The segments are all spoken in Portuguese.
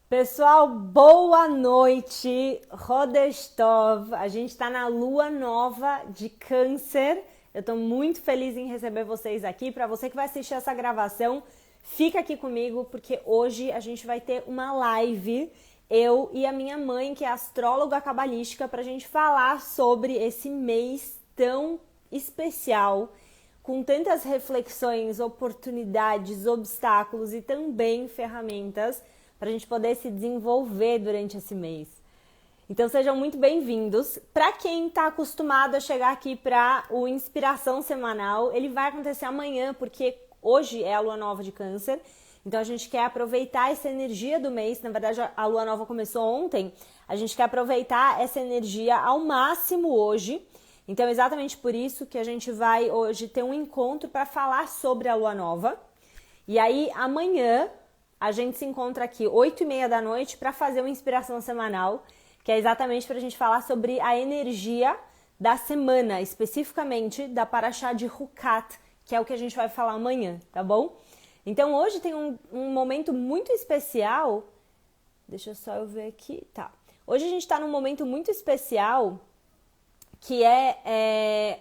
Pessoal, boa noite, Rodestov. A gente está na lua nova de Câncer. Eu estou muito feliz em receber vocês aqui. Para você que vai assistir essa gravação, fica aqui comigo porque hoje a gente vai ter uma live, eu e a minha mãe, que é astróloga cabalística, para a gente falar sobre esse mês tão especial, com tantas reflexões, oportunidades, obstáculos e também ferramentas para a gente poder se desenvolver durante esse mês. Então sejam muito bem-vindos. Para quem está acostumado a chegar aqui para o Inspiração Semanal, ele vai acontecer amanhã, porque hoje é a lua nova de Câncer. Então a gente quer aproveitar essa energia do mês. Na verdade, a lua nova começou ontem. A gente quer aproveitar essa energia ao máximo hoje. Então, exatamente por isso que a gente vai hoje ter um encontro para falar sobre a lua nova. E aí, amanhã, a gente se encontra aqui 8h30 da noite para fazer uma inspiração semanal, que é exatamente para a gente falar sobre a energia da semana, especificamente da Parashá de Hukat, que é o que a gente vai falar amanhã, tá bom? Então, hoje tem um momento muito especial. Deixa eu só eu ver aqui. Tá. Hoje a gente está num momento muito especial que é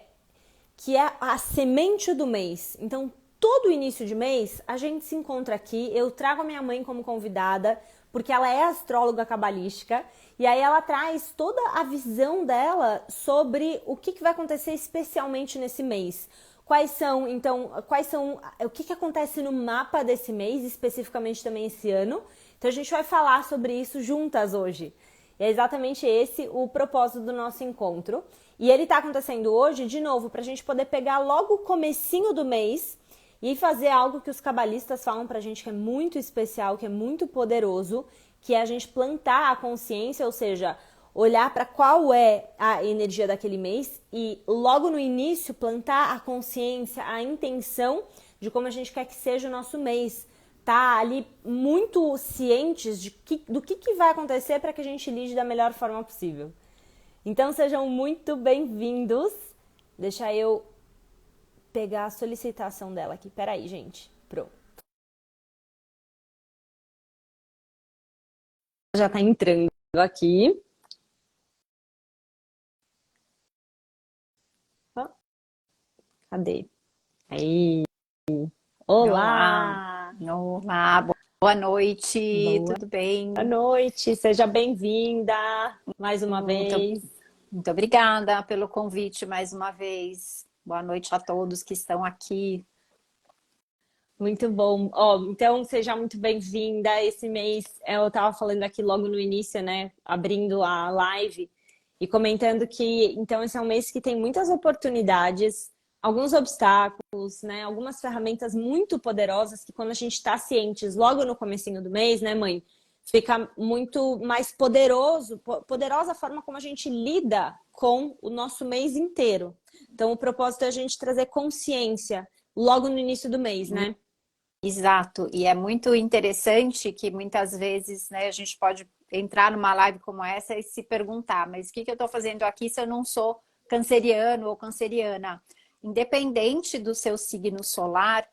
a semente do mês. Então, todo início de mês, a gente se encontra aqui. Eu trago a minha mãe como convidada, porque ela é astróloga cabalística. E aí ela traz toda a visão dela sobre o que vai acontecer especialmente nesse mês. O que acontece no mapa desse mês, especificamente também esse ano. Então, a gente vai falar sobre isso juntas hoje. E é exatamente esse o propósito do nosso encontro. E ele está acontecendo hoje, de novo, para a gente poder pegar logo o comecinho do mês e fazer algo que os cabalistas falam para a gente que é muito especial, que é muito poderoso, que é a gente plantar a consciência, ou seja, olhar para qual é a energia daquele mês e logo no início plantar a consciência, a intenção de como a gente quer que seja o nosso mês. Tá ali muito cientes do que vai acontecer para que a gente lide da melhor forma possível. Então sejam muito bem-vindos. Deixa eu pegar a solicitação dela aqui. Peraí, gente. Pronto. Já tá entrando aqui. Ó, cadê? Aí. Olá, Olá! olá, boa noite, Boa tudo bem? noite, seja bem-vinda mais uma Muito, vez. muito obrigada pelo convite mais uma vez. Boa noite a todos que estão aqui. Muito bom. Ó, então, seja muito bem-vinda. Esse mês, eu estava falando aqui logo no início, né? Abrindo a live e comentando que, então, esse é um mês que tem muitas oportunidades, alguns obstáculos, né? Algumas ferramentas muito poderosas que quando a gente está cientes logo no comecinho do mês, né, mãe? Fica muito mais poderosa a forma como a gente lida com o nosso mês inteiro. Então, o propósito é a gente trazer consciência logo no início do mês, né? Exato, e é muito interessante que muitas vezes, né, a gente pode entrar numa live como essa e se perguntar, mas o que eu estou fazendo aqui se eu não sou canceriano ou canceriana? Independente do seu signo solar,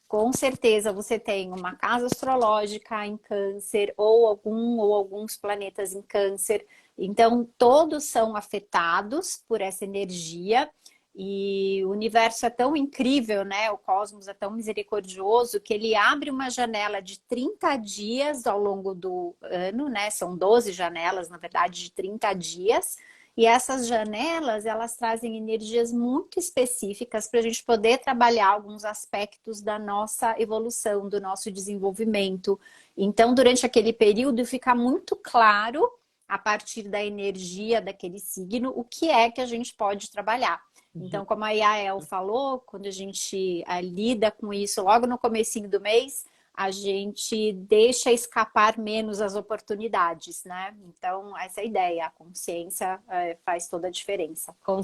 com certeza você tem uma casa astrológica em Câncer ou algum ou alguns planetas em Câncer. Então, todos são afetados por essa energia. E o universo é tão incrível, né? O cosmos é tão misericordioso que ele abre uma janela de 30 dias ao longo do ano, né? São 12 janelas, na verdade, de 30 dias. E essas janelas, elas trazem energias muito específicas para a gente poder trabalhar alguns aspectos da nossa evolução, do nosso desenvolvimento. Então, durante aquele período, fica muito claro, a partir da energia daquele signo, o que é que a gente pode trabalhar. Então, como a Yael falou, quando a gente lida com isso logo no comecinho do mês, a gente deixa escapar menos as oportunidades, né? Então, essa é a ideia. A consciência faz toda a diferença. Com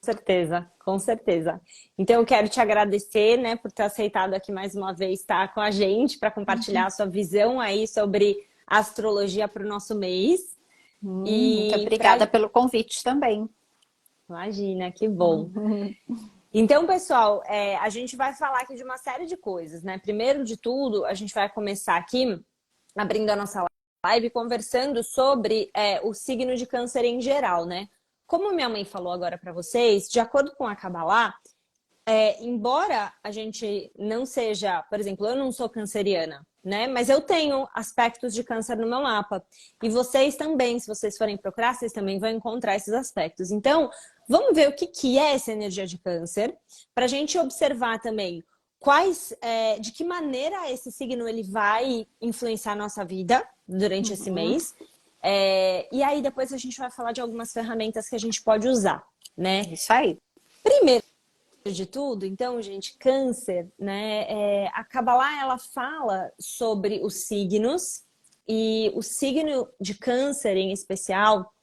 certeza, com certeza. Então eu quero te agradecer, né, por ter aceitado aqui mais uma vez estar com a gente para compartilhar a sua visão aí sobre a astrologia para o nosso mês. Muito E obrigada pelo convite também. imagina, que bom. Então, pessoal, a gente vai falar aqui de uma série de coisas, né? Primeiro de tudo, a gente vai começar aqui abrindo a nossa live conversando sobre o signo de câncer em geral, né? Como minha mãe falou agora para vocês, de acordo com a Kabbalah, embora a gente não seja, por exemplo, eu não sou canceriana, né? Mas eu tenho aspectos de câncer no meu mapa. E vocês também, se vocês forem procurar, vocês também vão encontrar esses aspectos. Então, vamos ver o que é essa energia de câncer, para a gente observar também de que maneira esse signo ele vai influenciar a nossa vida durante esse mês. E aí depois a gente vai falar de algumas ferramentas que a gente pode usar, né? Isso aí. Primeiro de tudo, então, gente, câncer, né? A Kabbalah, ela fala sobre os signos, e o signo de câncer em especial,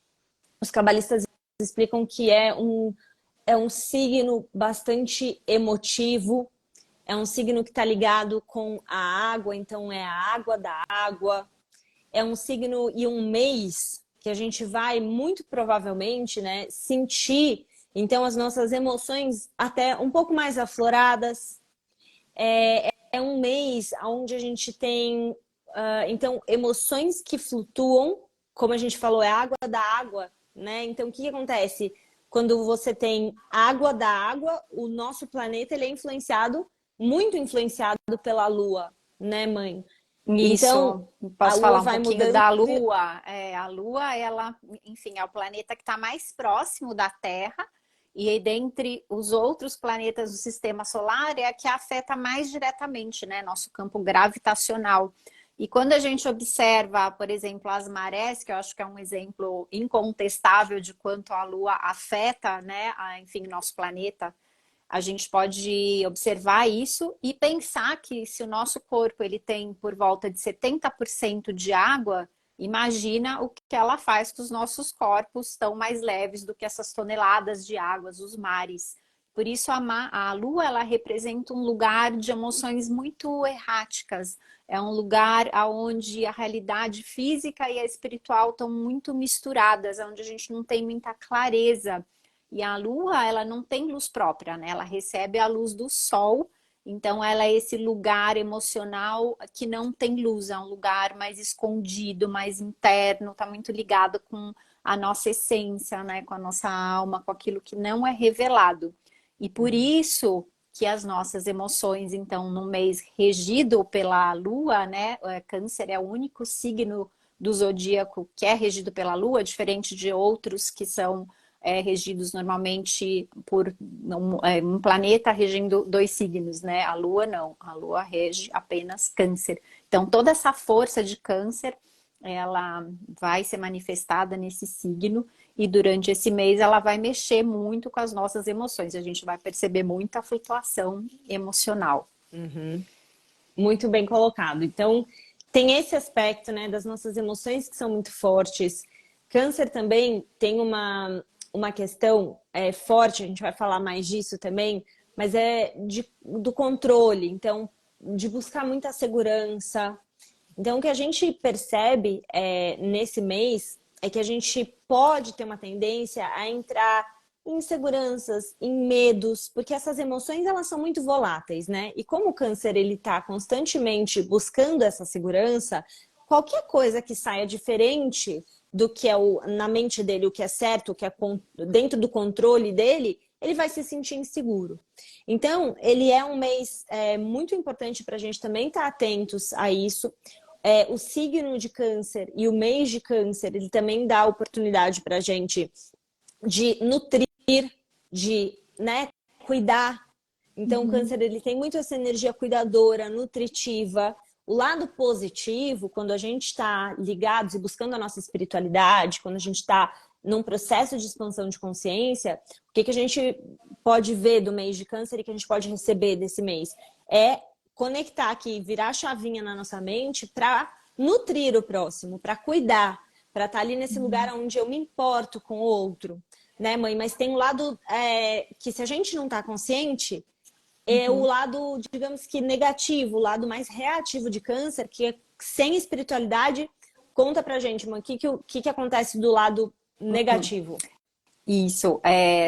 os cabalistas explicam que é um signo bastante emotivo, é um signo que está ligado com a água, então é a água da água. É um signo e um mês que a gente vai muito provavelmente, né, sentir então as nossas emoções até um pouco mais afloradas. É um mês onde a gente tem então emoções que flutuam, como a gente falou, é água da água, né? Então o que acontece? Quando você tem água da água, o nosso planeta ele é muito influenciado pela Lua, né, mãe? Então, Isso, a posso Lua falar um vai pouquinho mudando. da Lua? A Lua, ela, enfim, é o planeta que está mais próximo da Terra, e aí, dentre os outros planetas do sistema solar, é a que afeta mais diretamente, né, nosso campo gravitacional. E quando a gente observa, por exemplo, as marés, que eu acho que é um exemplo incontestável de quanto a Lua afeta, né, enfim, nosso planeta, a gente pode observar isso e pensar que se o nosso corpo ele tem por volta de 70% de água, imagina o que ela faz com os nossos corpos tão mais leves do que essas toneladas de águas, os mares. Por isso a Lua ela representa um lugar de emoções muito erráticas. É um lugar onde a realidade física e a espiritual estão muito misturadas, onde a gente não tem muita clareza. E a Lua, ela não tem luz própria, né? Ela recebe a luz do Sol, então ela é esse lugar emocional que não tem luz, é um lugar mais escondido, mais interno, tá muito ligado com a nossa essência, né? Com a nossa alma, com aquilo que não é revelado. E por isso que as nossas emoções, então, no mês regido pela Lua, né? Câncer é o único signo do zodíaco que é regido pela Lua, diferente de outros que são regidos normalmente por um planeta regendo 2 signos, né? A Lua não, a Lua rege apenas Câncer. Então toda essa força de Câncer, ela vai ser manifestada nesse signo e durante esse mês ela vai mexer muito com as nossas emoções. A gente vai perceber muita flutuação emocional. Muito bem colocado. Então, tem esse aspecto, né, das nossas emoções que são muito fortes. Câncer também tem uma questão forte, a gente vai falar mais disso também, mas do controle, então, de buscar muita segurança. Então, o que a gente percebe nesse mês é que a gente pode ter uma tendência a entrar em inseguranças, em medos, porque essas emoções elas são muito voláteis, né? E como o câncer ele está constantemente buscando essa segurança, qualquer coisa que saia diferente do que é na mente dele, o que é certo, o que é dentro do controle dele, ele vai se sentir inseguro. Então, ele é um mês muito importante para a gente também estar atentos a isso. O signo de câncer e o mês de câncer, ele também dá oportunidade para a gente de nutrir, de cuidar. Então, o câncer ele tem muito essa energia cuidadora, nutritiva. O lado positivo, quando a gente está ligados e buscando a nossa espiritualidade, quando a gente está num processo de expansão de consciência, o que a gente pode ver do mês de câncer e que a gente pode receber desse mês? É conectar aqui, virar a chavinha na nossa mente para nutrir o próximo, para cuidar, para estar ali nesse lugar onde eu me importo com o outro, né, mãe? Mas tem um lado que se a gente não está consciente, é o lado, digamos que negativo, o lado mais reativo de câncer, que é sem espiritualidade. Conta pra gente, mãe, o que acontece do lado negativo? Isso,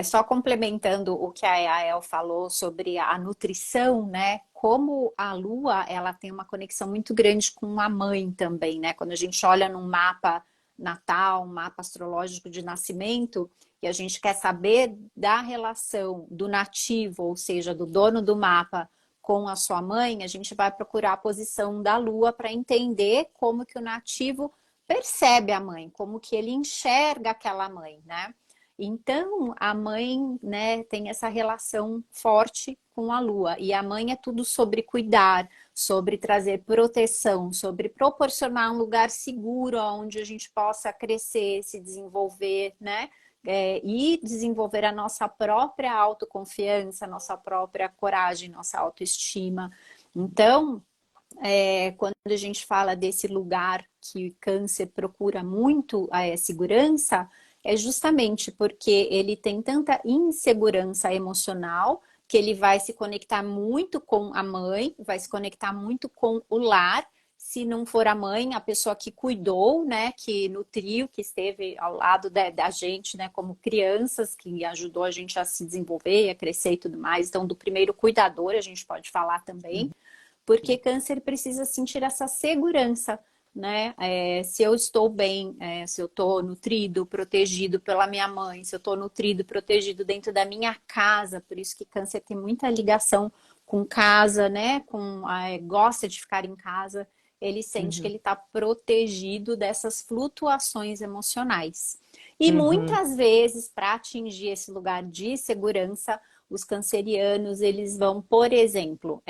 só complementando o que a Yael falou sobre a nutrição, né, como a Lua, ela tem uma conexão muito grande com a mãe também, né? Quando a gente olha num mapa natal, um mapa astrológico de nascimento, e a gente quer saber da relação do nativo, ou seja, do dono do mapa com a sua mãe, a gente vai procurar a posição da Lua para entender como que o nativo percebe a mãe, como que ele enxerga aquela mãe, né? Então, a mãe, né, tem essa relação forte com a Lua. E a mãe é tudo sobre cuidar, sobre trazer proteção, sobre proporcionar um lugar seguro onde a gente possa crescer, se desenvolver, né? E desenvolver a nossa própria autoconfiança, nossa própria coragem, nossa autoestima. Então, quando a gente fala desse lugar que Câncer procura muito a segurança, é justamente porque ele tem tanta insegurança emocional que ele vai se conectar muito com a mãe, vai se conectar muito com o lar. Se não for a mãe, a pessoa que cuidou, né, que nutriu, que esteve ao lado da gente, né, como crianças, que ajudou a gente a se desenvolver, a crescer e tudo mais. Então, do primeiro cuidador, a gente pode falar também, porque Câncer precisa sentir essa segurança, né? Se eu estou bem, se eu estou nutrido, protegido pela minha mãe, se eu estou nutrido, protegido dentro da minha casa, por isso que Câncer tem muita ligação com casa, né? Gosta de ficar em casa, ele sente que ele está protegido dessas flutuações emocionais. E muitas vezes, para atingir esse lugar de segurança, os cancerianos, eles vão, por exemplo,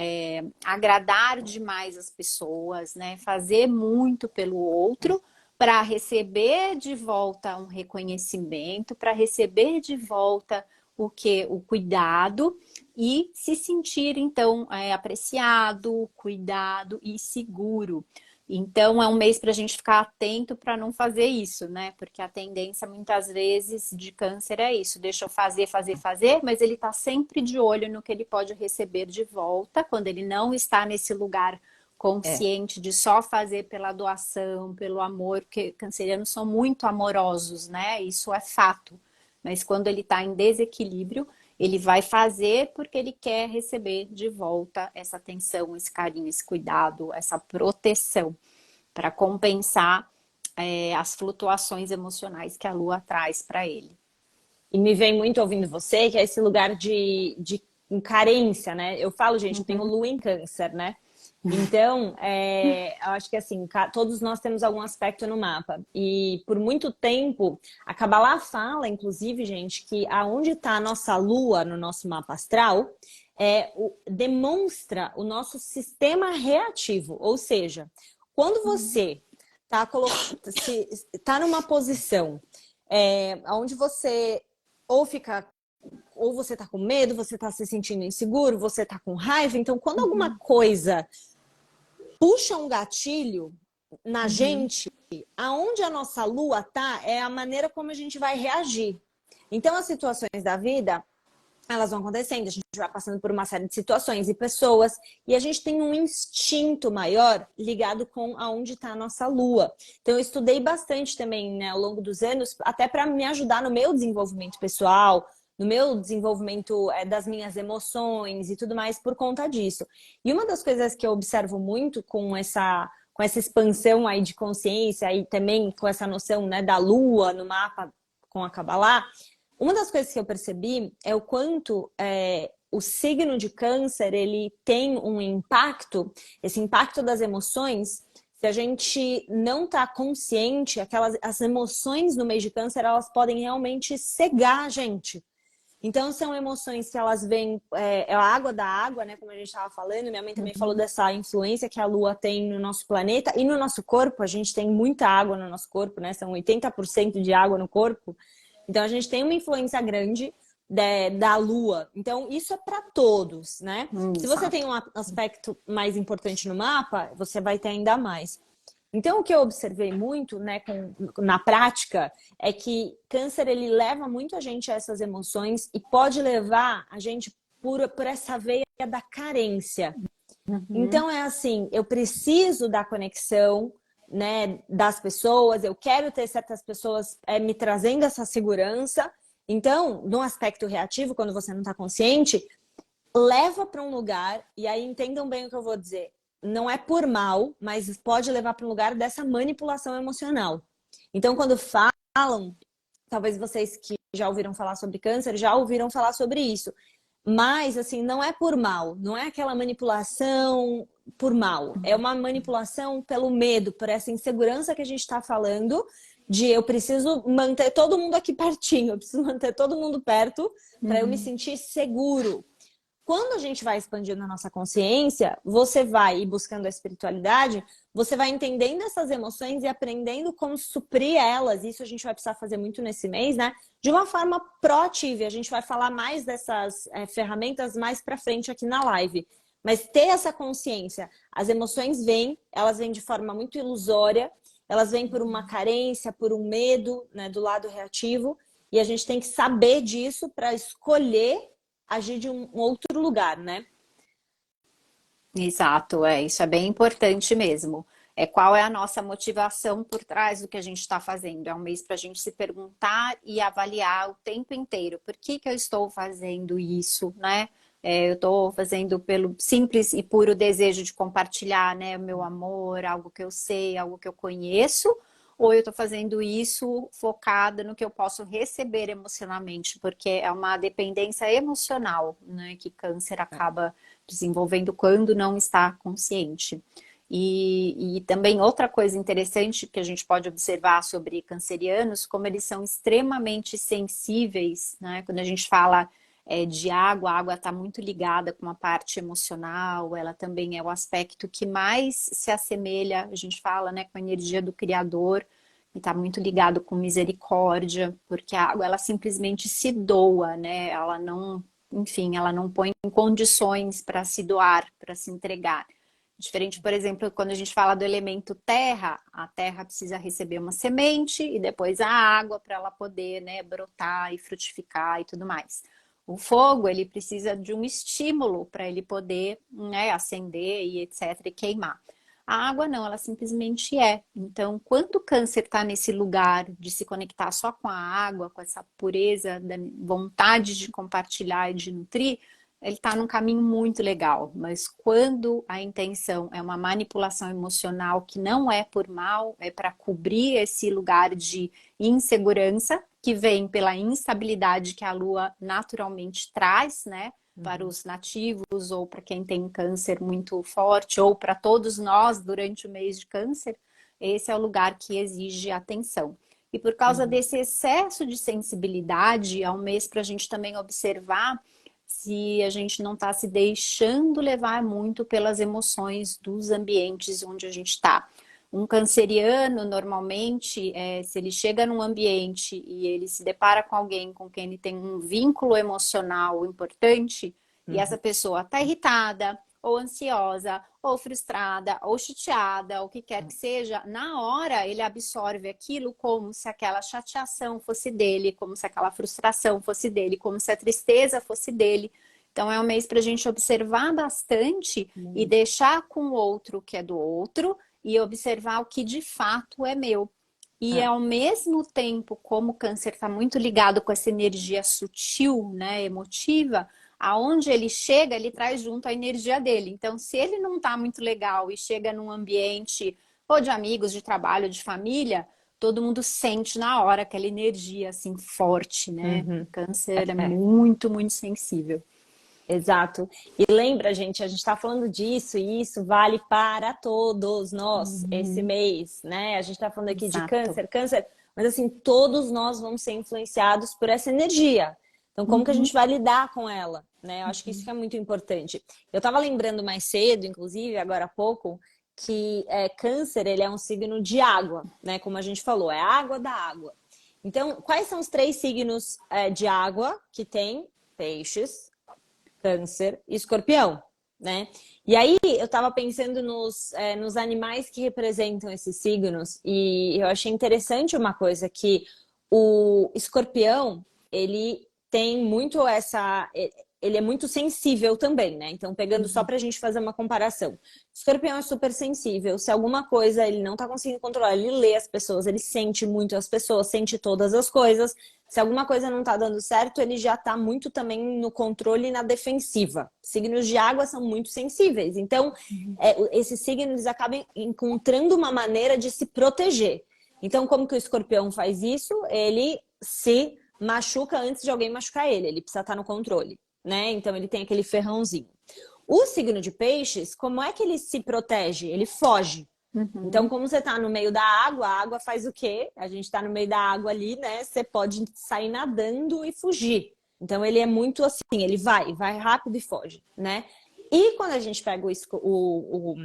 agradar demais as pessoas, né? Fazer muito pelo outro para receber de volta um reconhecimento, para receber de volta o cuidado e se sentir, então, apreciado, cuidado e seguro. Então, é um mês para a gente ficar atento para não fazer isso, né? Porque a tendência, muitas vezes, de Câncer é isso. Deixa eu fazer, fazer, fazer, mas ele está sempre de olho no que ele pode receber de volta, quando ele não está nesse lugar consciente de só fazer pela doação, pelo amor, porque cancerianos são muito amorosos, né? Isso é fato. Mas quando ele está em desequilíbrio, ele vai fazer porque ele quer receber de volta essa atenção, esse carinho, esse cuidado, essa proteção, para compensar as flutuações emocionais que a Lua traz para ele. E me vem muito ouvindo você, que é esse lugar de carência, né? Eu falo, gente, eu tenho Lua em Câncer, né? Então, eu acho que assim, todos nós temos algum aspecto no mapa. E por muito tempo, a Kabbalah fala, inclusive, gente, que aonde está a nossa Lua no nosso mapa astral, demonstra o nosso sistema reativo. Ou seja, quando você tá numa posição onde você ou você tá com medo, você tá se sentindo inseguro, você tá com raiva. Então, quando alguma coisa puxa um gatilho na gente, aonde a nossa Lua tá, é a maneira como a gente vai reagir. Então, as situações da vida, elas vão acontecendo, a gente vai passando por uma série de situações e pessoas, e a gente tem um instinto maior ligado com aonde está a nossa Lua. Então, eu estudei bastante também, né, ao longo dos anos, até para me ajudar no meu desenvolvimento pessoal, no meu desenvolvimento das minhas emoções e tudo mais por conta disso. E uma das coisas que eu observo muito com essa expansão aí de consciência e também com essa noção, né, da Lua no mapa com a Kabbalah, uma das coisas que eu percebi é o quanto o signo de Câncer, ele tem um impacto, esse impacto das emoções. Se a gente não está consciente, as emoções no mês de Câncer, elas podem realmente cegar a gente. Então, são emoções que elas vêm... a água da água, né? Como a gente estava falando. Minha mãe também falou dessa influência que a Lua tem no nosso planeta. E no nosso corpo, a gente tem muita água no nosso corpo, né? São 80% de água no corpo. Então, a gente tem uma influência grande da Lua. Então, isso é para todos, né? Se você tem um aspecto mais importante no mapa, você vai ter ainda mais. Então, o que eu observei muito, né, na prática, é que Câncer, ele leva muito a gente a essas emoções e pode levar a gente por essa veia da carência. Então, é assim, eu preciso da conexão, né, das pessoas, eu quero ter certas pessoas me trazendo essa segurança. Então, no aspecto reativo, quando você não está consciente, leva para um lugar, e aí entendam bem o que eu vou dizer, não é por mal, mas pode levar para um lugar dessa manipulação emocional. Então, quando falam, talvez vocês que já ouviram falar sobre câncer, já ouviram falar sobre isso. Mas, assim, não é por mal, não é aquela manipulação por mal. É uma manipulação pelo medo, por essa insegurança que a gente está falando, de eu preciso manter todo mundo aqui pertinho, eu preciso manter todo mundo perto para eu me sentir seguro. Quando a gente vai expandindo a nossa consciência, você vai ir buscando a espiritualidade, você vai entendendo essas emoções e aprendendo como suprir elas. Isso a gente vai precisar fazer muito nesse mês, né? De uma forma proativa. A gente vai falar mais dessas ferramentas mais pra frente aqui na live. Mas ter essa consciência. As emoções vêm, elas vêm de forma muito ilusória, elas vêm por uma carência, por um medo, né, do lado reativo. E a gente tem que saber disso para escolher agir de um outro lugar, né? Exato, isso é bem importante mesmo. Qual é a nossa motivação por trás do que a gente está fazendo? É um mês para a gente se perguntar e avaliar o tempo inteiro. Por que que eu estou fazendo isso, né? Eu estou fazendo pelo simples e puro desejo de compartilhar, né, o meu amor, algo que eu sei, algo que eu conheço, ou eu estou fazendo isso focada no que eu posso receber emocionalmente, porque é uma dependência emocional, né, que câncer acaba desenvolvendo quando não está consciente. E também outra coisa interessante que a gente pode observar sobre cancerianos, como eles são extremamente sensíveis, né? Quando a gente fala de água, a água está muito ligada com a parte emocional, ela também é o aspecto que mais se assemelha, a gente fala, né, com a energia do Criador, e está muito ligado com misericórdia, porque a água ela simplesmente se doa, né? Ela não, enfim, ela não põe em condições para se doar, para se entregar. Diferente, por exemplo, quando a gente fala do elemento terra, a terra precisa receber uma semente e depois a água para ela poder, né, brotar e frutificar e tudo mais. O fogo, ele precisa de um estímulo para ele poder, né, acender e etc, e queimar. A água não, ela simplesmente é. Então, quando o câncer está nesse lugar de se conectar só com a água, com essa pureza da vontade de compartilhar e de nutrir, ele está num caminho muito legal. Mas quando a intenção é uma manipulação emocional que não é por mal, é para cobrir esse lugar de insegurança que vem pela instabilidade que a Lua naturalmente traz, né? Para os nativos ou para quem tem câncer muito forte ou para todos nós durante o mês de câncer, esse é o lugar que exige atenção. E por causa desse excesso de sensibilidade, é um mês para a gente também observar se a gente não está se deixando levar muito pelas emoções dos ambientes onde a gente está. Um canceriano, normalmente, se ele chega num ambiente e ele se depara com alguém com quem ele tem um vínculo emocional importante, e essa pessoa está irritada, ou ansiosa, ou frustrada, ou chateada, ou o que quer que seja, na hora ele absorve aquilo como se aquela chateação fosse dele, como se aquela frustração fosse dele, como se a tristeza fosse dele. Então é um mês para a gente observar bastante e deixar com o outro o que é do outro, e observar o que de fato é meu. E ao mesmo tempo, como o câncer está muito ligado com essa energia sutil, né, emotiva, aonde ele chega, ele traz junto a energia dele. Então, se ele não está muito legal e chega num ambiente ou de amigos, de trabalho, de família, todo mundo sente na hora aquela energia assim forte, né? O câncer é muito, muito sensível. Exato. E lembra, gente, a gente está falando disso e isso vale para todos nós esse mês, né? A gente está falando aqui de câncer, mas assim, todos nós vamos ser influenciados por essa energia. Então, como que a gente vai lidar com ela, né? Eu acho que isso que é muito importante. Eu estava lembrando mais cedo, inclusive, agora há pouco, que câncer, ele é um signo de água, né? Como a gente falou, é a água da água. Então, quais são os 3 signos de água que tem? Peixes, Câncer e Escorpião, né? E aí eu tava pensando nos animais que representam esses signos e eu achei interessante uma coisa, que o Escorpião, ele tem muito ele é muito sensível também, né? Então, pegando só pra gente fazer uma comparação. O Escorpião é super sensível. Se alguma coisa ele não tá conseguindo controlar, ele lê as pessoas, ele sente muito as pessoas, sente todas as coisas. Se alguma coisa não tá dando certo, ele já tá muito também no controle e na defensiva. Signos de água são muito sensíveis. Então, esses signos eles acabam encontrando uma maneira de se proteger. Então, como que o escorpião faz isso? Ele se machuca antes de alguém machucar ele. Ele precisa estar no controle, né? Então, ele tem aquele ferrãozinho. O signo de peixes, como é que ele se protege? Ele foge. Então, como você tá no meio da água, a água faz o quê? A gente tá no meio da água ali, né? Você pode sair nadando e fugir. Então, ele é muito assim, ele vai rápido e foge, né? E quando a gente pega o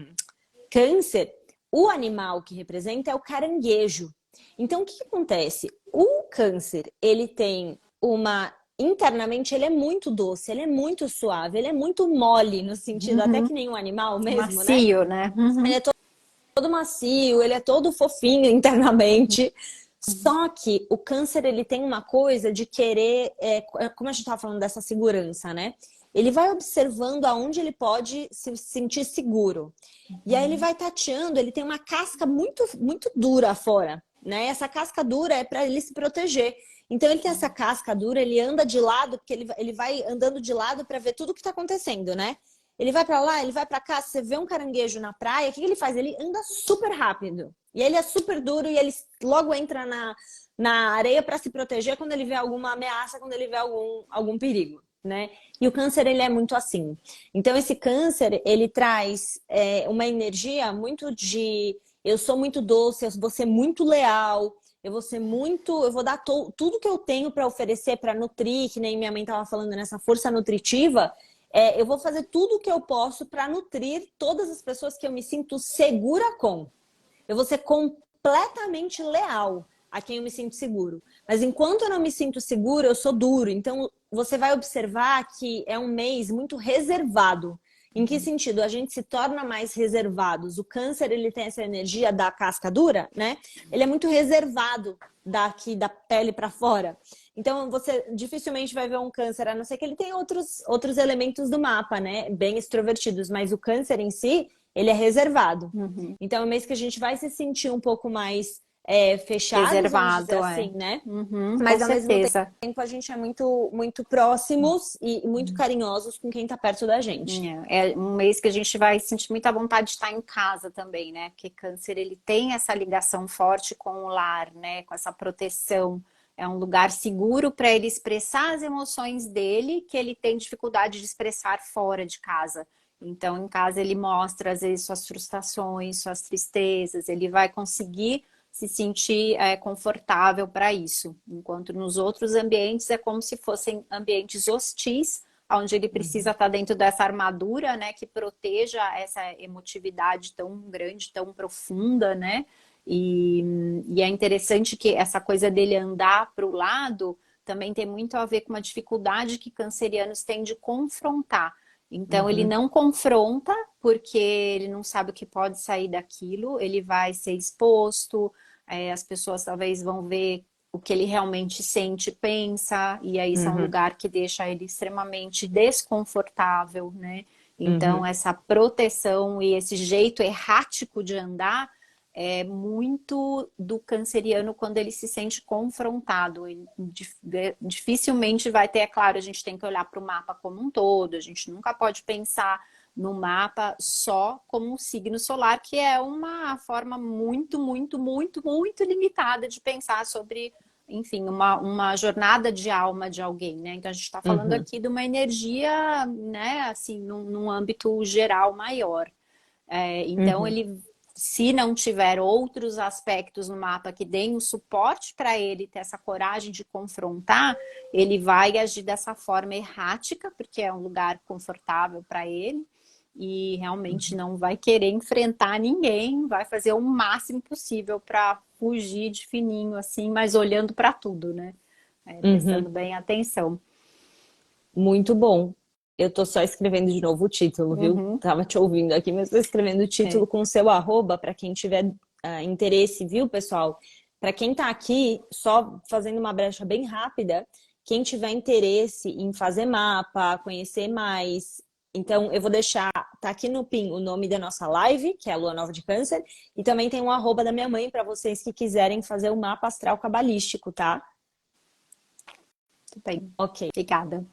câncer, o animal que representa é o caranguejo. Então, o que acontece? O câncer, ele tem uma... Internamente, ele é muito doce, ele é muito suave, ele é muito mole, no sentido até que nem um animal mesmo, né? Macio, né? Ele é todo macio, ele é todo fofinho internamente. Só que o câncer, ele tem uma coisa de querer, como a gente estava falando dessa segurança, né? Ele vai observando aonde ele pode se sentir seguro. E aí ele vai tateando, ele tem uma casca muito, muito dura fora, né? Essa casca dura é para ele se proteger. Então ele tem essa casca dura, ele anda de lado, porque ele vai andando de lado para ver tudo o que está acontecendo, né? Ele vai para lá, ele vai para cá, você vê um caranguejo na praia, o que ele faz? Ele anda super rápido. E ele é super duro e ele logo entra na areia para se proteger quando ele vê alguma ameaça, quando ele vê algum perigo, né? E o câncer, ele é muito assim. Então, esse câncer, ele traz uma energia muito de... Eu sou muito doce, eu vou ser muito leal, eu vou dar tudo que eu tenho para oferecer, para nutrir, que nem minha mãe estava falando nessa força nutritiva. Eu vou fazer tudo o que eu posso para nutrir todas as pessoas que eu me sinto segura com. Eu vou ser completamente leal a quem eu me sinto seguro. Mas enquanto eu não me sinto seguro, eu sou duro. Então, você vai observar que é um mês muito reservado. Em que sentido? A gente se torna mais reservados. O câncer, ele tem essa energia da casca dura, né? Ele é muito reservado daqui da pele para fora. Então, você dificilmente vai ver um câncer, a não ser que ele tenha outros elementos do mapa, né? Bem extrovertidos. Mas o câncer em si, ele é reservado. Então, é um mês que a gente vai se sentir um pouco mais fechados, Reservado, vamos dizer assim, né? Mas Mas com ao mesmo certeza. tempo a gente é muito, muito próximos e muito carinhosos com quem está perto da gente. É um mês que a gente vai sentir muita vontade de estar em casa também, né? Porque câncer, ele tem essa ligação forte com o lar, né? Com essa proteção. É um lugar seguro para ele expressar as emoções dele, que ele tem dificuldade de expressar fora de casa. Então, em casa ele mostra, às vezes, suas frustrações, suas tristezas. Ele vai conseguir se sentir confortável para isso. Enquanto nos outros ambientes é como se fossem ambientes hostis, onde ele precisa estar dentro dessa armadura, né, que proteja essa emotividade tão grande, tão profunda, né? E é interessante que essa coisa dele andar para o lado também tem muito a ver com uma dificuldade que cancerianos têm de confrontar. Então, ele não confronta porque ele não sabe o que pode sair daquilo, ele vai ser exposto, as pessoas talvez vão ver o que ele realmente sente, pensa, e aí isso é um lugar que deixa ele extremamente desconfortável, né? Então, essa proteção e esse jeito errático de andar é muito do canceriano quando ele se sente confrontado. Ele dificilmente vai ter, é claro, a gente tem que olhar para o mapa como um todo, a gente nunca pode pensar no mapa só como um signo solar, que é uma forma muito, muito, muito, muito limitada de pensar sobre, enfim, uma jornada de alma de alguém, né? Então a gente está falando aqui de uma energia, né, assim, num âmbito geral maior. Então ele, se não tiver outros aspectos no mapa que deem o suporte para ele ter essa coragem de confrontar, ele vai agir dessa forma errática, porque é um lugar confortável para ele, e realmente não vai querer enfrentar ninguém, vai fazer o máximo possível para fugir de fininho, assim, mas olhando para tudo, né? Prestando bem atenção. Muito bom. Eu tô só escrevendo de novo o título, viu? Tava te ouvindo aqui, mas tô escrevendo o título com o seu arroba para quem tiver interesse, viu, pessoal? Para quem tá aqui, só fazendo uma brecha bem rápida, quem tiver interesse em fazer mapa, conhecer mais, então eu vou deixar, tá aqui no PIN o nome da nossa live, que é a Lua Nova de Câncer, e também tem um arroba da minha mãe para vocês que quiserem fazer o mapa astral cabalístico, tá? Tudo bem. Ok. Obrigada.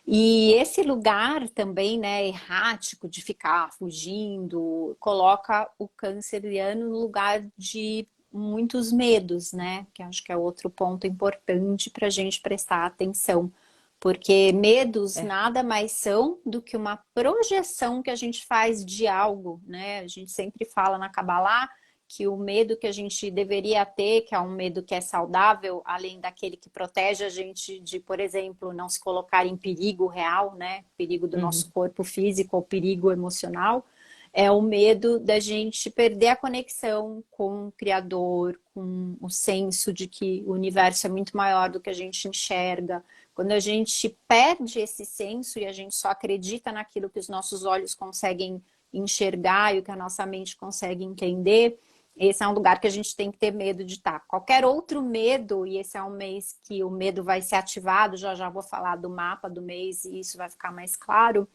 E esse lugar também, né, errático de ficar fugindo, coloca o canceriano no lugar de muitos medos, né? Que acho que é outro ponto importante para a gente prestar atenção. Porque medos É. nada mais são do que uma projeção que a gente faz de algo, né? A gente sempre fala na Kabbalah que o medo que a gente deveria ter, que é um medo que é saudável, além daquele que protege a gente de, por exemplo, não se colocar em perigo real, né? Perigo do nosso corpo físico ou perigo emocional, é o medo da gente perder a conexão com o Criador, com o senso de que o universo é muito maior do que a gente enxerga. Quando a gente perde esse senso e a gente só acredita naquilo que os nossos olhos conseguem enxergar e o que a nossa mente consegue entender, esse é um lugar que a gente tem que ter medo de estar. Qualquer outro medo, e esse é um mês que o medo vai ser ativado, já vou falar do mapa do mês e isso vai ficar mais claro,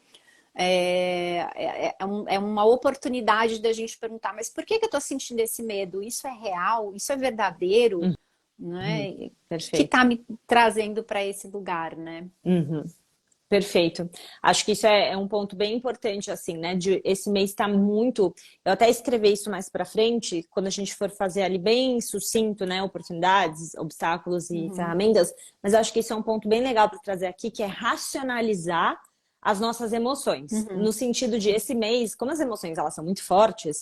é uma oportunidade da gente perguntar, mas por que eu estou sentindo esse medo? Isso é real? Isso é verdadeiro? Né? O que Perfeito. está me trazendo para esse lugar, né? Perfeito. Acho que isso é um ponto bem importante, assim, né? Esse mês está muito. Eu até escrevi isso mais para frente, quando a gente for fazer ali bem sucinto, né? Oportunidades, obstáculos e ferramentas. Mas eu acho que isso é um ponto bem legal para trazer aqui, que é racionalizar as nossas emoções. No sentido de esse mês, como as emoções elas são muito fortes,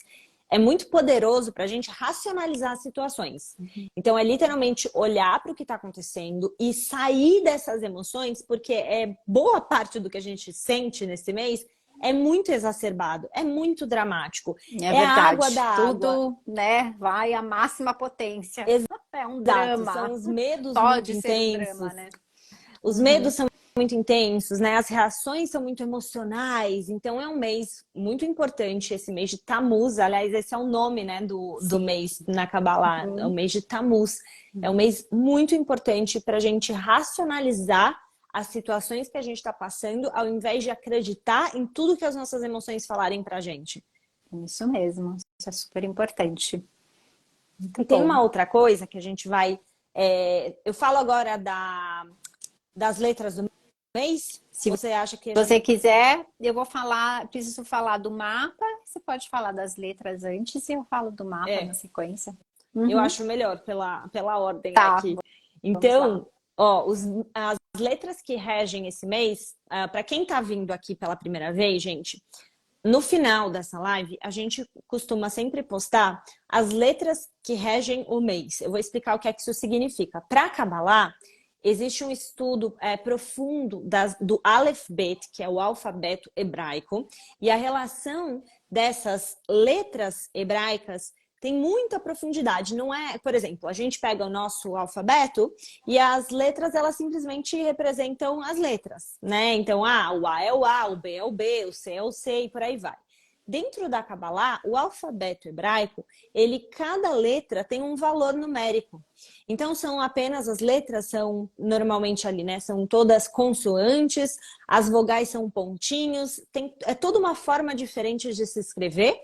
é muito poderoso para a gente racionalizar as situações. Então, é literalmente olhar para o que está acontecendo e sair dessas emoções, porque boa parte do que a gente sente nesse mês é muito exacerbado, é muito dramático. É É a água verdade. da água. Tudo, né, vai à máxima potência. É um Exato, são drama. os medos muito Pode ser um drama, intensos. né? Os medos são muito intensos, né? As reações são muito emocionais. Então é um mês muito importante, esse mês de Tammuz. Aliás, esse é o nome, né, do mês na Kabbalah, é o mês de Tammuz. É um mês muito importante para a gente racionalizar as situações que a gente está passando, ao invés de acreditar em tudo que as nossas emoções falarem para a gente. Isso mesmo. Isso é super importante. Muito E tem bom. uma outra coisa que a gente vai... eu falo agora das letras do mês. Se Você acha que a gente... você quiser, eu vou falar, preciso falar do mapa. Você pode falar das letras antes e eu falo do mapa na sequência. Eu acho melhor pela ordem Tá, aqui. vamos lá. Então, ó, as letras que regem esse mês, para quem tá vindo aqui pela primeira vez, gente, no final dessa live, a gente costuma sempre postar as letras que regem o mês. Eu vou explicar o que é que isso significa. Para Kabbalah, existe um estudo profundo do Aleph Bet, que é o alfabeto hebraico, e a relação dessas letras hebraicas tem muita profundidade. Não é, por exemplo, a gente pega o nosso alfabeto e as letras, elas simplesmente representam as letras, né? Então, o A é o A, o B é o B, o C é o C e por aí vai. Dentro da Kabbalah, o alfabeto hebraico, cada letra tem um valor numérico. Então, as letras são normalmente ali, né? São todas consoantes, as vogais são pontinhos, é toda uma forma diferente de se escrever.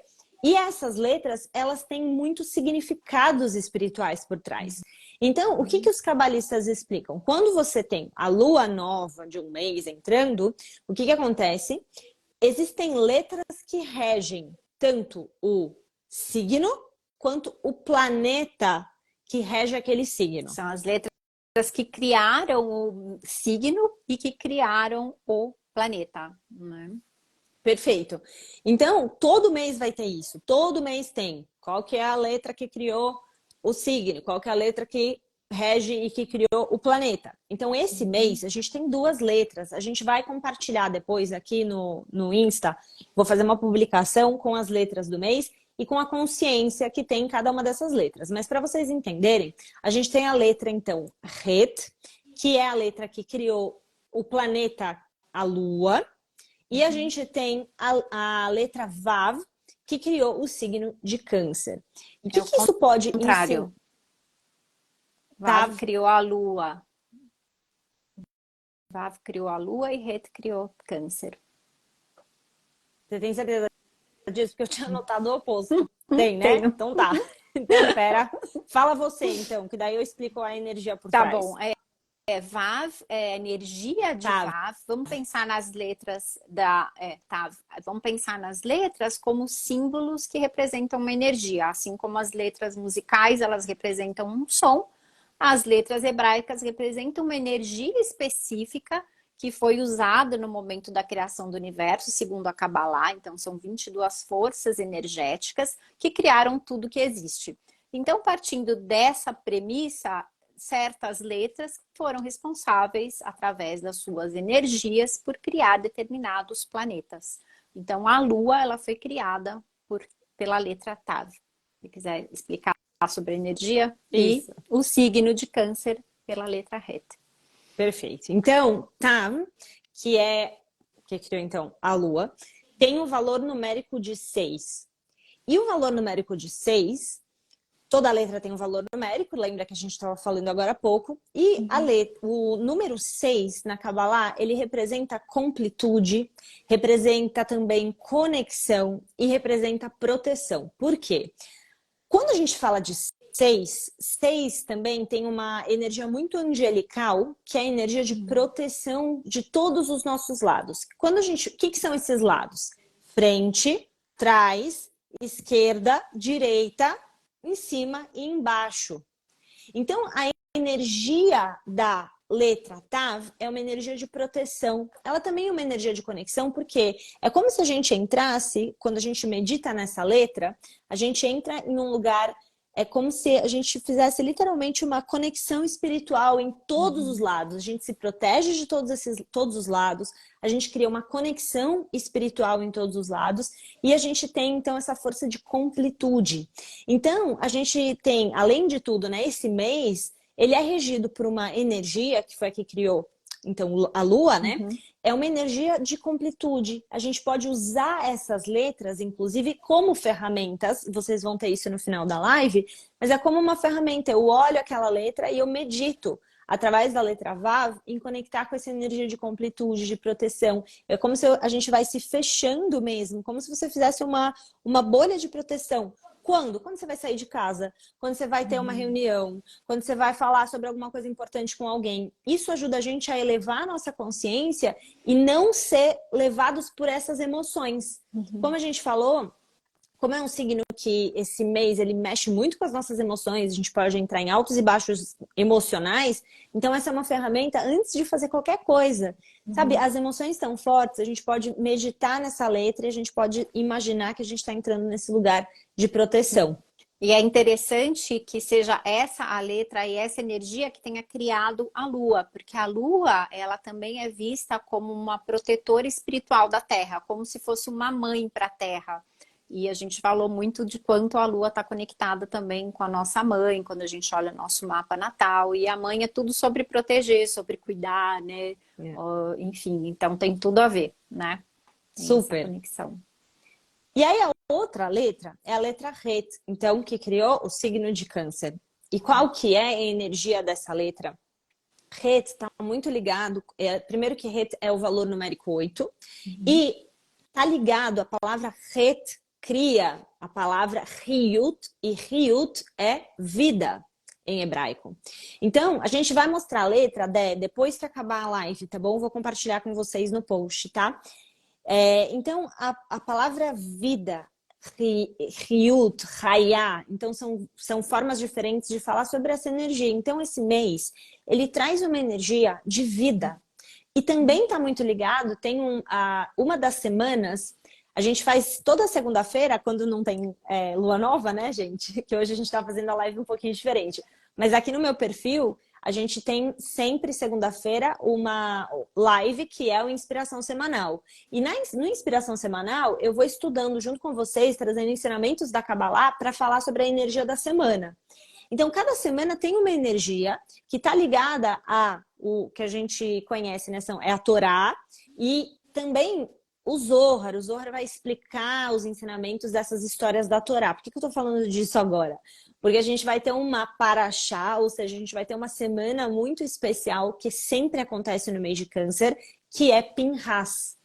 E essas letras, elas têm muitos significados espirituais por trás. Então, o que os cabalistas explicam? Quando você tem a lua nova de um mês entrando, o que acontece? Existem letras que regem tanto o signo quanto o planeta que rege aquele signo. São as letras que criaram o signo e que criaram o planeta, né? Perfeito. Então, todo mês vai ter isso. Todo mês tem. Qual que é a letra que criou o signo? Qual que é a letra que rege e que criou o planeta? Então, esse mês, a gente tem duas letras. A gente vai compartilhar depois aqui no Insta. Vou fazer uma publicação com as letras do mês e com a consciência que tem cada uma dessas letras. Mas para vocês entenderem, a gente tem a letra, então, Het, que é a letra que criou o planeta, a Lua. E a gente tem a letra Vav, que criou o signo de Câncer. O que isso pode ensinar? Vav criou a Lua. Vav criou a Lua e Het criou Câncer. Você tem certeza disso? Porque eu tinha anotado o oposto. Tem, né? Tenho. Então tá. Então, pera. Fala você, então, que daí eu explico a energia por trás. Tá bom. Vav, energia de Tá. Vav. Vamos pensar nas letras Tav. Vamos pensar nas letras como símbolos que representam uma energia. Assim como as letras musicais, elas representam um som, as letras hebraicas representam uma energia específica que foi usada no momento da criação do universo, segundo a Kabbalah. Então, são 22 forças energéticas que criaram tudo que existe. Então, partindo dessa premissa, certas letras foram responsáveis, através das suas energias, por criar determinados planetas. Então, a Lua, ela foi criada pela letra Tav. Se quiser explicar sobre a energia. Isso. E o signo de Câncer pela letra Het. Perfeito. Então, Tav, que criou então a Lua, tem um valor numérico de 6. E o valor numérico de 6, toda letra tem um valor numérico, lembra que a gente estava falando agora há pouco, e o número 6 na Kabbalah, ele representa completude, representa também conexão e representa proteção. Por quê? Quando a gente fala de 6 também tem uma energia muito angelical, que é a energia de proteção de todos os nossos lados. O que são esses lados? Frente, trás, esquerda, direita, em cima e embaixo. Então, a energia da letra Tav é uma energia de proteção. Ela também é uma energia de conexão, porque é como se a gente entrasse, quando a gente medita nessa letra, a gente entra em um lugar, é como se a gente fizesse literalmente uma conexão espiritual em todos os lados. A gente se protege de todos os lados, a gente cria uma conexão espiritual em todos os lados e a gente tem, então, essa força de completude. Então, a gente tem, além de tudo, né, esse mês, ele é regido por uma energia, que foi a que criou, então, a Lua, né? É uma energia de completude. A gente pode usar essas letras, inclusive, como ferramentas. Vocês vão ter isso no final da live. Mas é como uma ferramenta. Eu olho aquela letra e eu medito, através da letra Vav, em conectar com essa energia de completude, de proteção. É como se a gente vai se fechando mesmo. Como se você fizesse uma bolha de proteção. Quando? Quando você vai sair de casa, quando você vai ter uma reunião, quando você vai falar sobre alguma coisa importante com alguém. Isso ajuda a gente a elevar a nossa consciência e não ser levados por essas emoções. Como a gente falou, como é um signo que esse mês ele mexe muito com as nossas emoções, a gente pode entrar em altos e baixos emocionais, então essa é uma ferramenta antes de fazer qualquer coisa. Sabe, as emoções estão fortes, a gente pode meditar nessa letra e a gente pode imaginar que a gente está entrando nesse lugar de proteção. E é interessante que seja essa a letra e essa energia que tenha criado a Lua, porque a Lua, ela também é vista como uma protetora espiritual da Terra, como se fosse uma mãe para a Terra. E a gente falou muito de quanto a Lua está conectada também com a nossa mãe, quando a gente olha nosso mapa natal. E a mãe é tudo sobre proteger, sobre cuidar, né? Enfim, então tem tudo a ver, né? Tem Super. essa conexão. E aí a outra letra é a letra Het, então, que criou o signo de Câncer. E qual que é a energia dessa letra? Het está muito ligado, primeiro que Het é o valor numérico 8, e está ligado, a palavra Het cria a palavra Ryut, e Ryut é vida em hebraico. Então, a gente vai mostrar a letra, depois que acabar a live, tá bom? Vou compartilhar com vocês no post, tá? Então, a palavra vida, Ryut, Hayá, então são formas diferentes de falar sobre essa energia. Então, esse mês, ele traz uma energia de vida. E também está muito ligado, tem uma das semanas, a gente faz toda segunda-feira, quando não tem lua nova, né, gente? Que hoje a gente está fazendo a live um pouquinho diferente. Mas aqui no meu perfil, a gente tem sempre segunda-feira uma live que é o Inspiração Semanal. E no Inspiração Semanal, eu vou estudando junto com vocês, trazendo ensinamentos da Kabbalah para falar sobre a energia da semana. Então, cada semana tem uma energia que está ligada o que a gente conhece, né? É a Torá e também o Zohar. O Zohar vai explicar os ensinamentos dessas histórias da Torá. Por que eu estou falando disso agora? Porque a gente vai ter uma paraxá, ou seja, a gente vai ter uma semana muito especial que sempre acontece no mês de Câncer, que é Pinhas.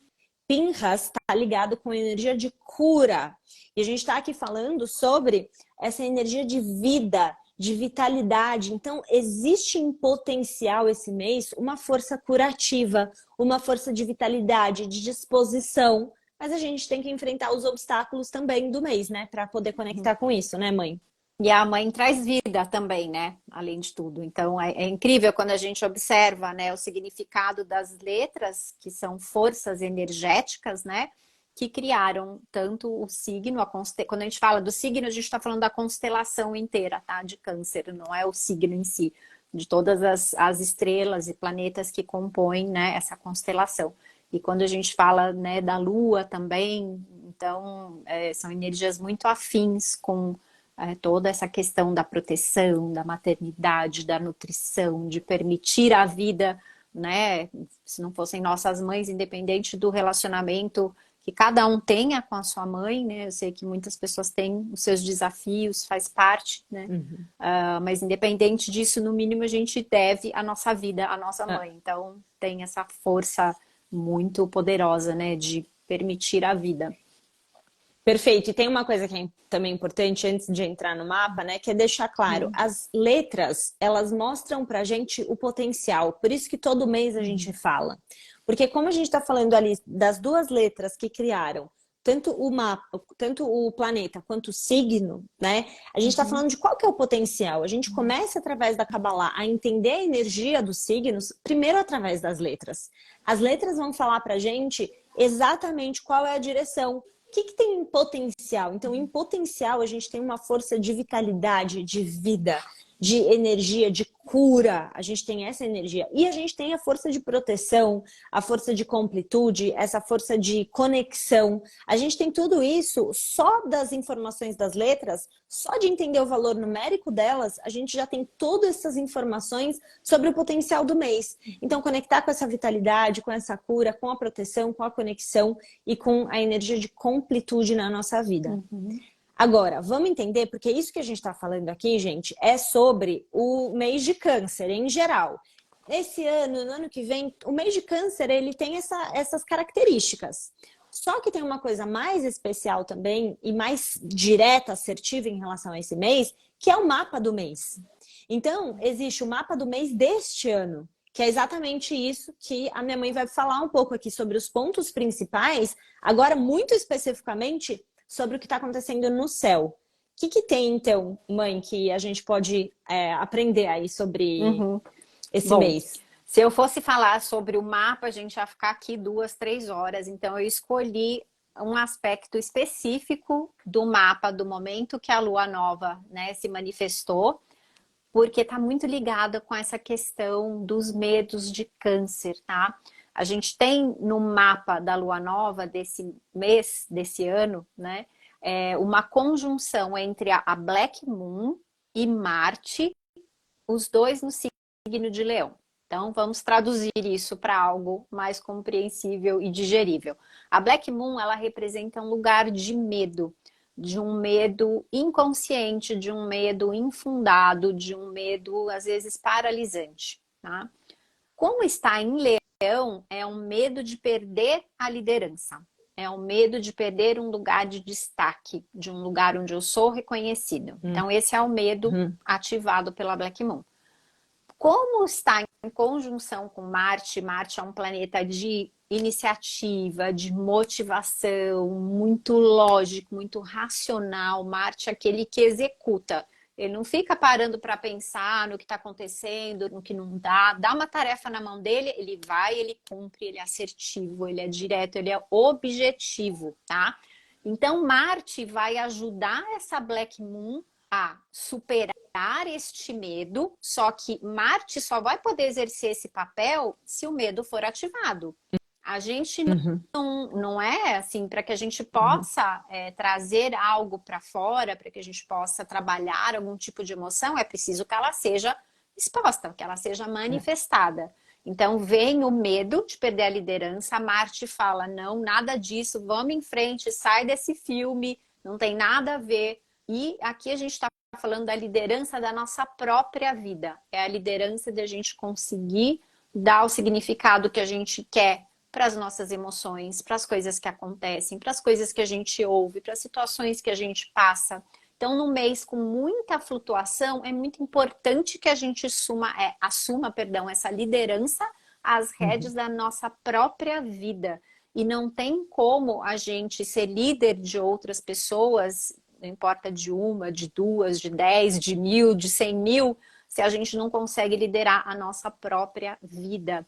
Pinhas está ligado com a energia de cura. E a gente está aqui falando sobre essa energia de vida, de vitalidade. Então, existe em potencial esse mês uma força curativa, uma força de vitalidade, de disposição. Mas a gente tem que enfrentar os obstáculos também do mês, né? Para poder conectar com isso, né, mãe? E a mãe traz vida também, né? Além de tudo. Então, é incrível quando a gente observa, né, o significado das letras, que são forças energéticas, né? Que criaram tanto o signo, quando a gente fala do signo, a gente está falando da constelação inteira, tá? De Câncer, não é o signo em si, de todas as estrelas e planetas que compõem, né, essa constelação. E quando a gente fala, né, da Lua também, então são energias muito afins com toda essa questão da proteção, da maternidade, da nutrição, de permitir a vida, né? Se não fossem nossas mães, independente do relacionamento que cada um tenha com a sua mãe, né? Eu sei que muitas pessoas têm os seus desafios, faz parte, né? Uhum. Mas independente disso, no mínimo a gente deve a nossa vida à nossa Ah, mãe. Então tem essa força muito poderosa, né? De permitir a vida. perfeito. E tem uma coisa que é também importante antes de entrar no mapa, né? Que é deixar claro, Uhum. as letras, elas mostram pra gente o potencial. Por isso que todo mês a gente fala. Porque como a gente está falando ali das duas letras que criaram tanto o mapa, tanto o planeta quanto o signo, né? A gente está Uhum. falando de qual que é o potencial. A gente começa através da Kabbalah a entender a energia dos signos, primeiro através das letras. As letras vão falar pra gente exatamente qual é a direção. O que tem em potencial? Então, em potencial, a gente tem uma força de vitalidade, de vida, de energia, de cura. A gente tem essa energia. E a gente tem a força de proteção, a força de completude, essa força de conexão. A gente tem tudo isso só das informações das letras, só de entender o valor numérico delas, a gente já tem todas essas informações sobre o potencial do mês. Então, conectar com essa vitalidade, com essa cura, com a proteção, com a conexão e com a energia de completude na nossa vida. Uhum. Agora, vamos entender, porque isso que a gente está falando aqui, gente, é sobre o mês de Câncer em geral. Esse ano, no ano que vem, o mês de Câncer, ele tem essas características. Só que tem uma coisa mais especial também e mais direta, assertiva em relação a esse mês, que é o mapa do mês. Então, existe o mapa do mês deste ano, que é exatamente isso que a minha mãe vai falar um pouco aqui sobre os pontos principais, agora muito especificamente sobre o que está acontecendo no céu. O que tem, então, mãe, que a gente pode aprender aí sobre Uhum. esse Bom, mês? se eu fosse falar sobre o mapa, a gente ia ficar aqui 2, 3 horas. Então, eu escolhi um aspecto específico do mapa do momento que a lua nova, né, se manifestou, porque está muito ligada com essa questão dos medos de câncer, tá? A gente tem no mapa da lua nova desse mês, desse ano, né, uma conjunção entre a Black Moon e Marte, os dois no signo de Leão. Então, vamos traduzir isso para algo mais compreensível e digerível. A Black Moon, ela representa um lugar de um medo inconsciente, de um medo infundado, de um medo, às vezes, paralisante. Tá? Como está em Leão, é um medo de perder a liderança. É um medo de perder um lugar de destaque, de um lugar onde eu sou reconhecido. Então, esse é o medo Uhum. ativado pela Black Moon. Como está em conjunção com Marte, Marte é um planeta de iniciativa, de motivação, muito lógico, muito racional. Marte é aquele que executa. Ele não fica parando para pensar no que está acontecendo, no que não dá. Dá uma tarefa na mão dele, ele vai, ele cumpre, ele é assertivo, ele é direto, ele é objetivo, tá? Então, Marte vai ajudar essa Black Moon a superar este medo, só que Marte só vai poder exercer esse papel se o medo for ativado. A gente Uhum. não é assim, para que a gente Uhum. possa trazer algo para fora, para que a gente possa trabalhar algum tipo de emoção, é preciso que ela seja exposta, que ela seja manifestada. Então vem o medo de perder a liderança, a Marte fala, não, nada disso, vamos em frente, sai desse filme, não tem nada a ver. E aqui a gente está falando da liderança da nossa própria vida. É a liderança de a gente conseguir dar o significado que a gente quer para as nossas emoções, para as coisas que acontecem, para as coisas que a gente ouve, para as situações que a gente passa. Então, no mês com muita flutuação, é muito importante que a gente assuma, essa liderança às rédeas da nossa própria vida. E não tem como a gente ser líder de outras pessoas, não importa de uma, de duas, de 10, de 1.000, de 100.000, se a gente não consegue liderar a nossa própria vida.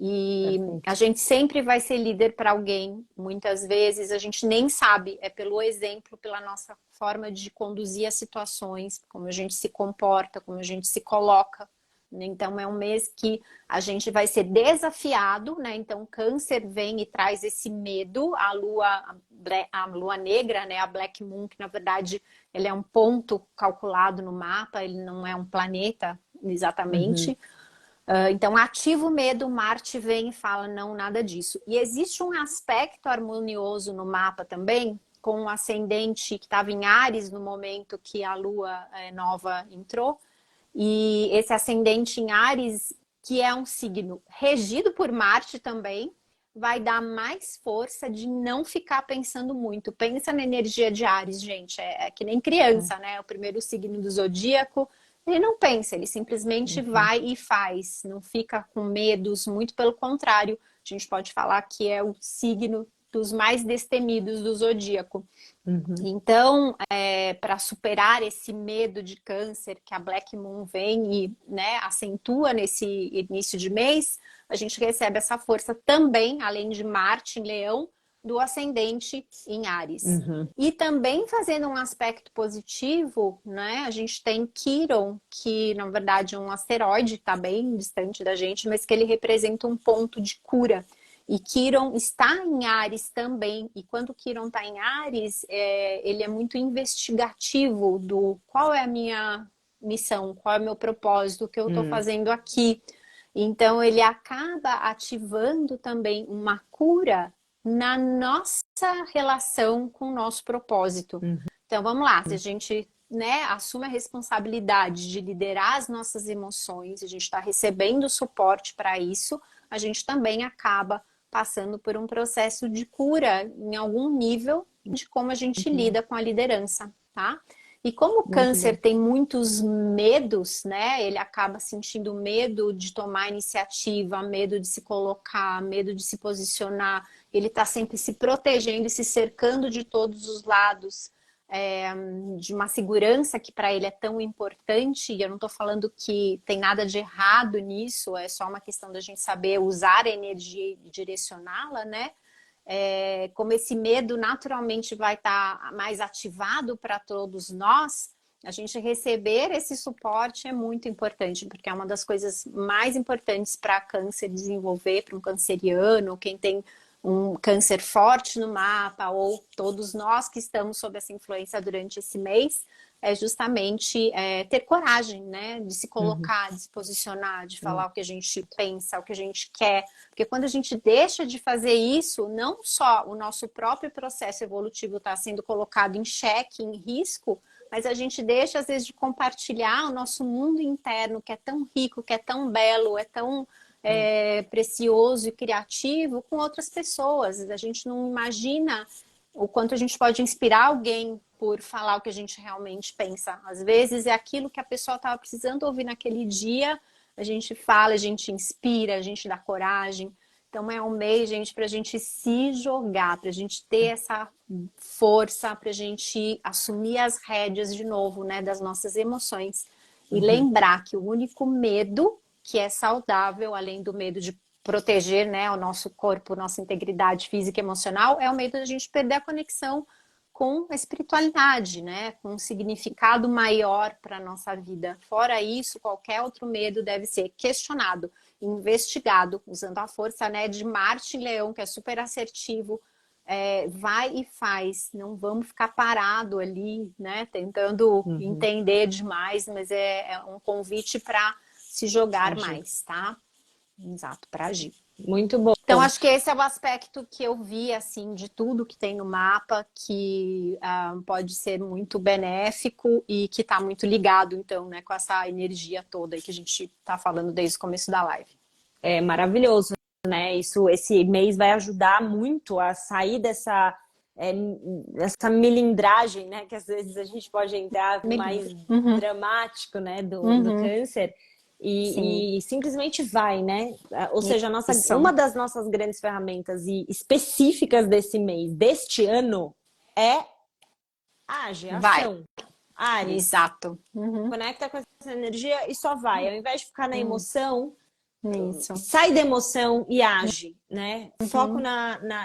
E a gente sempre vai ser líder para alguém, muitas vezes a gente nem sabe, é pelo exemplo, pela nossa forma de conduzir as situações, como a gente se comporta, como a gente se coloca. Então é um mês que a gente vai ser desafiado, né? Então Câncer vem e traz esse medo, a lua negra, né? A Black Moon, que na verdade ele é um ponto calculado no mapa, ele não é um planeta exatamente. Então, ativa o medo, Marte vem e fala, não, nada disso. E existe um aspecto harmonioso no mapa também, com o ascendente que estava em Áries no momento que a lua nova entrou. E esse ascendente em Áries, que é um signo regido por Marte também, vai dar mais força de não ficar pensando muito. Pensa na energia de Áries, gente. É que nem criança, né? O primeiro signo do zodíaco. Ele não pensa, ele simplesmente vai e faz, não fica com medos, muito pelo contrário. A gente pode falar que é o signo dos mais destemidos do zodíaco. Então, para superar esse medo de Câncer que a Black Moon vem e, né, acentua nesse início de mês, a gente recebe essa força também, além de Marte em Leão, do ascendente em Áries. E também fazendo um aspecto positivo, né? A gente tem Quiron, que na verdade é um asteroide, está bem distante da gente, mas que ele representa um ponto de cura. E Quiron está em Áries também. E quando Quiron está em Áries, ele é muito investigativo do qual é a minha missão, qual é o meu propósito, o que eu estou fazendo aqui. Então ele acaba ativando também uma cura na nossa relação com o nosso propósito. Então vamos lá, se a gente, né, assume a responsabilidade de liderar as nossas emoções, a gente está recebendo suporte para isso, a gente também acaba passando por um processo de cura em algum nível de como a gente lida com a liderança, tá? E como o Câncer tem muitos medos, né? Ele acaba sentindo medo de tomar iniciativa, medo de se colocar, medo de se posicionar. Ele está sempre se protegendo e se cercando de todos os lados, de uma segurança que para ele é tão importante. E eu não estou falando que tem nada de errado nisso, é só uma questão da gente saber usar a energia e direcioná-la, né? Como esse medo naturalmente vai estar mais ativado para todos nós, a gente receber esse suporte é muito importante, porque é uma das coisas mais importantes para Câncer desenvolver, para um canceriano, quem tem um Câncer forte no mapa, ou todos nós que estamos sob essa influência durante esse mês, é justamente ter coragem, né? De se colocar, de se posicionar, de falar o que a gente pensa, o que a gente quer. Porque quando a gente deixa de fazer isso, não só o nosso próprio processo evolutivo está sendo colocado em xeque, em risco, mas a gente deixa, às vezes, de compartilhar o nosso mundo interno, que é tão rico, que é tão belo, é tão precioso e criativo, com outras pessoas. A gente não imagina o quanto a gente pode inspirar alguém por falar o que a gente realmente pensa. Às vezes é aquilo que a pessoa estava precisando ouvir naquele dia, a gente fala, a gente inspira, a gente dá coragem. Então é um mês, gente, para a gente se jogar, para a gente ter essa força, para a gente assumir as rédeas de novo, né, das nossas emoções. E lembrar que o único medo que é saudável, além do medo de proteger, né, o nosso corpo, nossa integridade física e emocional, é o medo da gente perder a conexão com a espiritualidade, né, com um significado maior para a nossa vida. Fora isso, qualquer outro medo deve ser questionado, investigado, usando a força, né, de Marte em Leão, que é super assertivo. Vai e faz, não vamos ficar parado ali, né, tentando entender demais, mas é um convite para se jogar mais, tá? Exato, para agir. Muito bom. Então, acho que esse é o aspecto que eu vi, assim, de tudo que tem no mapa, que pode ser muito benéfico e que está muito ligado, então, né, com essa energia toda aí que a gente está falando desde o começo da live. É maravilhoso, né? Esse mês vai ajudar muito a sair essa melindragem, né? Que às vezes a gente pode entrar mais Uhum, dramático, né? Do uhum, câncer. sim, E simplesmente vai, né? Ou seja, isso, uma das nossas grandes ferramentas e específicas desse mês, deste ano, é age, vai, ação. Ares, exato. Uhum, conecta com essa energia e só vai. Ao invés de ficar na emoção, isso. sai da emoção e age, né? Foco Uhum.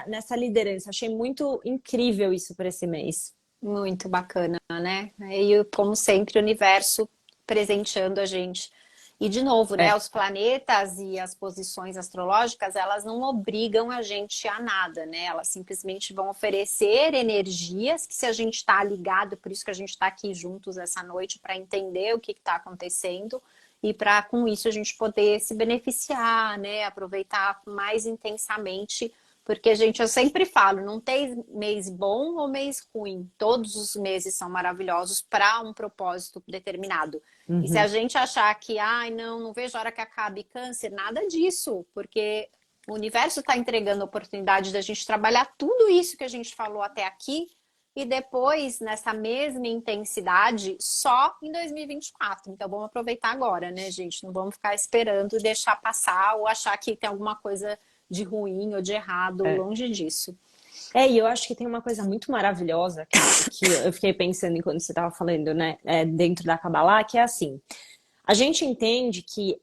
nessa liderança. Achei muito incrível isso para esse mês. Muito bacana, né? E como sempre, o universo presenteando a gente. E de novo, né? É. Os planetas e as posições astrológicas, elas não obrigam a gente a nada, né? Elas simplesmente vão oferecer energias que, se a gente está ligado, por isso que a gente está aqui juntos essa noite para entender o que está acontecendo e para com isso a gente poder se beneficiar, né? Aproveitar mais intensamente porque, gente, eu sempre falo, não tem mês bom ou mês ruim. Todos os meses são maravilhosos para um propósito determinado. E se a Uhum. gente achar que, ai, não vejo a hora que acabe câncer, nada disso, porque o universo está entregando a oportunidade da gente trabalhar tudo isso que a gente falou até aqui e depois, nessa mesma intensidade, só em 2024. Então, vamos aproveitar agora, né, gente? Não vamos ficar esperando deixar passar ou achar que tem alguma coisa de ruim ou de errado, É. longe disso. E eu acho que tem uma coisa muito maravilhosa que eu fiquei pensando enquanto você estava falando, né, dentro da Kabbalah, que é assim, a gente entende que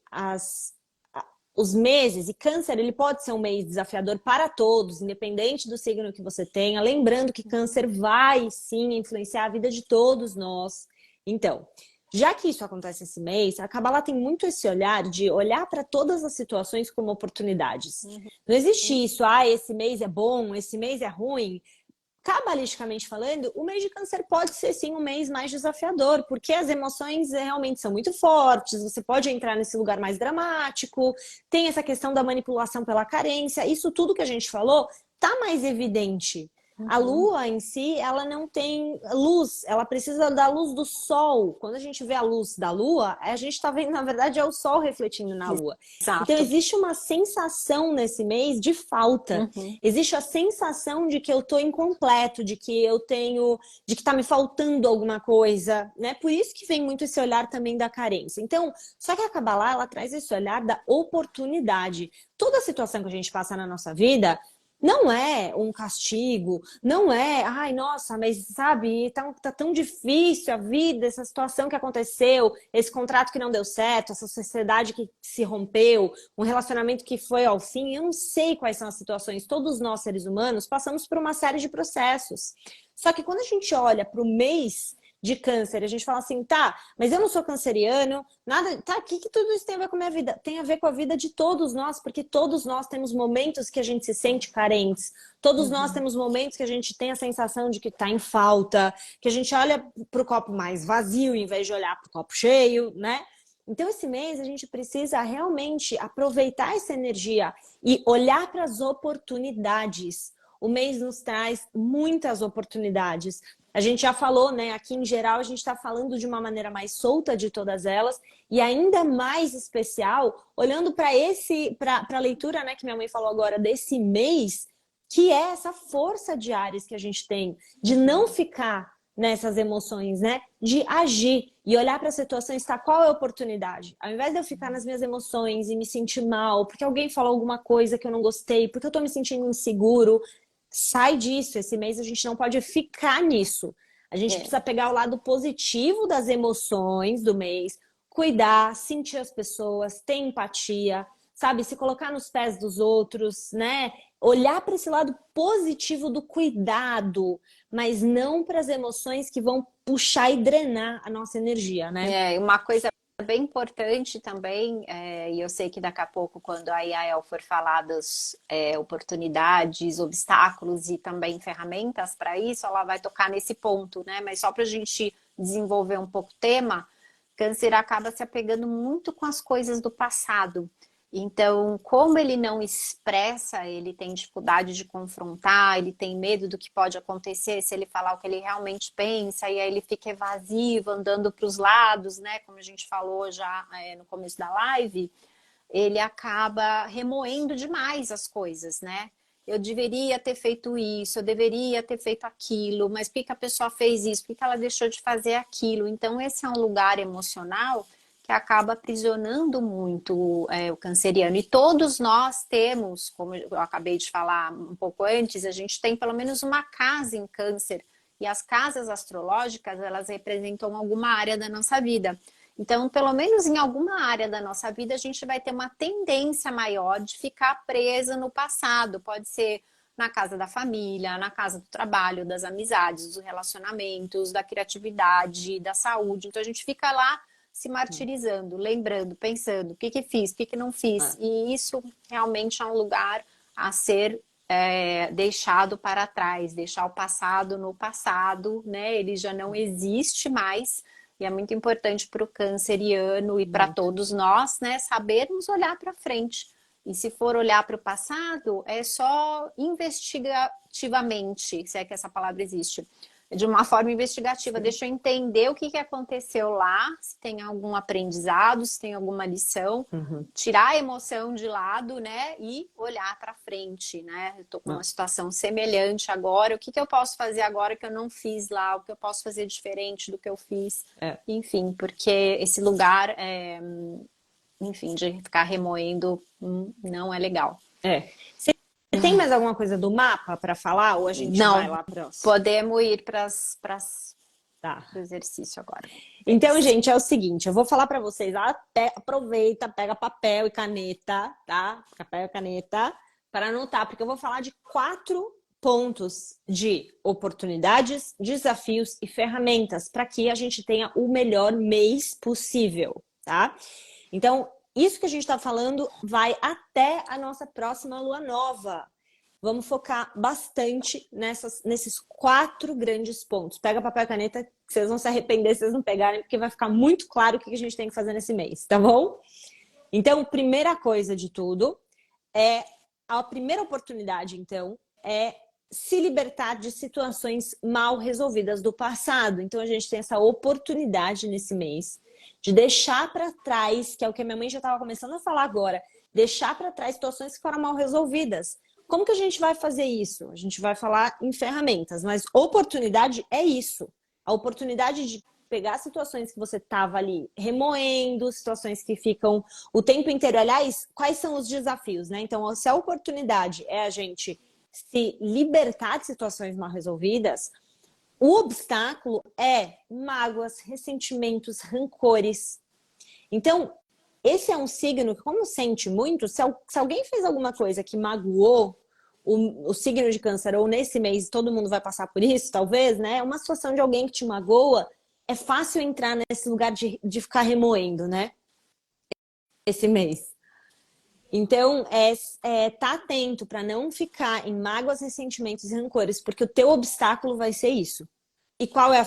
os meses, e câncer, ele pode ser um mês desafiador para todos, independente do signo que você tenha, lembrando que câncer vai, sim, influenciar a vida de todos nós. Então, já que isso acontece esse mês, a Kabbalah tem muito esse olhar de olhar para todas as situações como oportunidades. Não existe isso, esse mês é bom, esse mês é ruim. Cabalisticamente falando, o mês de câncer pode ser sim um mês mais desafiador, porque as emoções realmente são muito fortes, você pode entrar nesse lugar mais dramático, tem essa questão da manipulação pela carência, isso tudo que a gente falou tá mais evidente. A Uhum. lua em si, ela não tem luz, ela precisa da luz do sol. Quando a gente vê a luz da lua, a gente está vendo, na verdade, é o sol refletindo na lua. Então, Exato. existe uma sensação nesse mês de falta. Uhum. Existe a sensação de que eu tô incompleto, de que eu tenho, de que tá me faltando alguma coisa, né? Por isso que vem muito esse olhar também da carência. Então, só que a Kabbalah, ela traz esse olhar da oportunidade. Toda situação que a gente passa na nossa vida não é um castigo, não é, ai, nossa, mas sabe, tá tão difícil a vida, essa situação que aconteceu, esse contrato que não deu certo, essa sociedade que se rompeu, um relacionamento que foi ao fim. Eu não sei quais são as situações. Todos nós, seres humanos, passamos por uma série de processos. Só que quando a gente olha para o mês de câncer, a gente fala assim, tá, mas eu não sou canceriano, nada, tá, o que tudo isso tem a ver com a minha vida? Tem a ver com a vida de todos nós, porque todos nós temos momentos que a gente se sente carentes, todos nós Uhum. temos momentos que a gente tem a sensação de que tá em falta, que a gente olha pro copo mais vazio em vez de olhar pro copo cheio, né? Então, esse mês a gente precisa realmente aproveitar essa energia e olhar para as oportunidades. O mês nos traz muitas oportunidades. A gente já falou, né? Aqui em geral, a gente está falando de uma maneira mais solta de todas elas e ainda mais especial, olhando para a leitura, né, que minha mãe falou agora desse mês, que é essa força de Áries que a gente tem de não ficar nessas emoções, né? De agir e olhar para a situação e estar qual é a oportunidade. Ao invés de eu ficar nas minhas emoções e me sentir mal, porque alguém falou alguma coisa que eu não gostei, porque eu tô me sentindo inseguro, sai disso. Esse mês a gente não pode ficar nisso. A gente É. precisa pegar o lado positivo das emoções do mês, cuidar, sentir as pessoas, ter empatia, sabe? Se colocar nos pés dos outros, né? Olhar para esse lado positivo do cuidado, mas não para as emoções que vão puxar e drenar a nossa energia, né? Uma coisa bem importante também, e eu sei que daqui a pouco, quando a Yael for falar das oportunidades, obstáculos e também ferramentas para isso, ela vai tocar nesse ponto, né? Mas só para a gente desenvolver um pouco o tema, câncer acaba se apegando muito com as coisas do passado. Então, como ele não expressa, ele tem dificuldade de confrontar, ele tem medo do que pode acontecer se ele falar o que ele realmente pensa, e aí ele fica evasivo, andando para os lados, né? Como a gente falou já no começo da live, ele acaba remoendo demais as coisas, né? eu deveria ter feito isso, eu deveria ter feito aquilo, mas por que que a pessoa fez isso? Por que que ela deixou de fazer aquilo? Então, esse é um lugar emocional que acaba aprisionando muito o canceriano. E todos nós temos, como eu acabei de falar um pouco antes, a gente tem pelo menos uma casa em câncer. E as casas astrológicas, elas representam alguma área da nossa vida. Então, pelo menos em alguma área da nossa vida, a gente vai ter uma tendência maior de ficar presa no passado. Pode ser na casa da família, na casa do trabalho, das amizades, dos relacionamentos, da criatividade, da saúde. Então, a gente fica lá se martirizando, lembrando, pensando, o que que fiz, o que que não fiz. E isso realmente é um lugar a ser deixado para trás, deixar o passado no passado, né? Ele já não existe mais. E é muito importante para o canceriano e para todos nós, né, sabermos olhar para frente. E se for olhar para o passado, é só investigativamente, se é que essa palavra existe. De uma forma investigativa, deixa eu entender o que aconteceu lá, se tem algum aprendizado, se tem alguma lição, tirar a emoção de lado, né, e olhar para frente, né? Eu tô com uma situação semelhante agora, o que eu posso fazer agora que eu não fiz lá, o que eu posso fazer diferente do que eu fiz, enfim, porque esse lugar, enfim, de ficar remoendo não é legal. Você tem mais alguma coisa do mapa para falar ou a gente vai lá para podemos ir para o exercício agora. Então, gente, é o seguinte, eu vou falar para vocês, aproveita, pega papel e caneta, tá? Papel e caneta para anotar, porque eu vou falar de 4 pontos de oportunidades, desafios e ferramentas para que a gente tenha o melhor mês possível, tá? Então, isso que a gente está falando vai até a nossa próxima lua nova. Vamos focar bastante nesses 4 grandes pontos. Pega papel e caneta, que vocês vão se arrepender se vocês não pegarem, porque vai ficar muito claro o que a gente tem que fazer nesse mês, tá bom? Então, primeira coisa de tudo, a primeira oportunidade, então, é se libertar de situações mal resolvidas do passado. Então, a gente tem essa oportunidade nesse mês de deixar para trás, que é o que a minha mãe já estava começando a falar agora, deixar para trás situações que foram mal resolvidas. Como que a gente vai fazer isso? A gente vai falar em ferramentas, mas oportunidade é isso. A oportunidade de pegar situações que você estava ali remoendo, situações que ficam o tempo inteiro. Aliás, quais são os desafios, né? Então, se a oportunidade é a gente se libertar de situações mal resolvidas, o obstáculo é mágoas, ressentimentos, rancores. Então, esse é um signo que, como sente muito, se alguém fez alguma coisa que magoou o signo de câncer, ou nesse mês todo mundo vai passar por isso, talvez, né? Uma situação de alguém que te magoa, é fácil entrar nesse lugar de ficar remoendo, né? Esse mês. Então, tá atento para não ficar em mágoas, ressentimentos e rancores, porque o teu obstáculo vai ser isso. E qual é a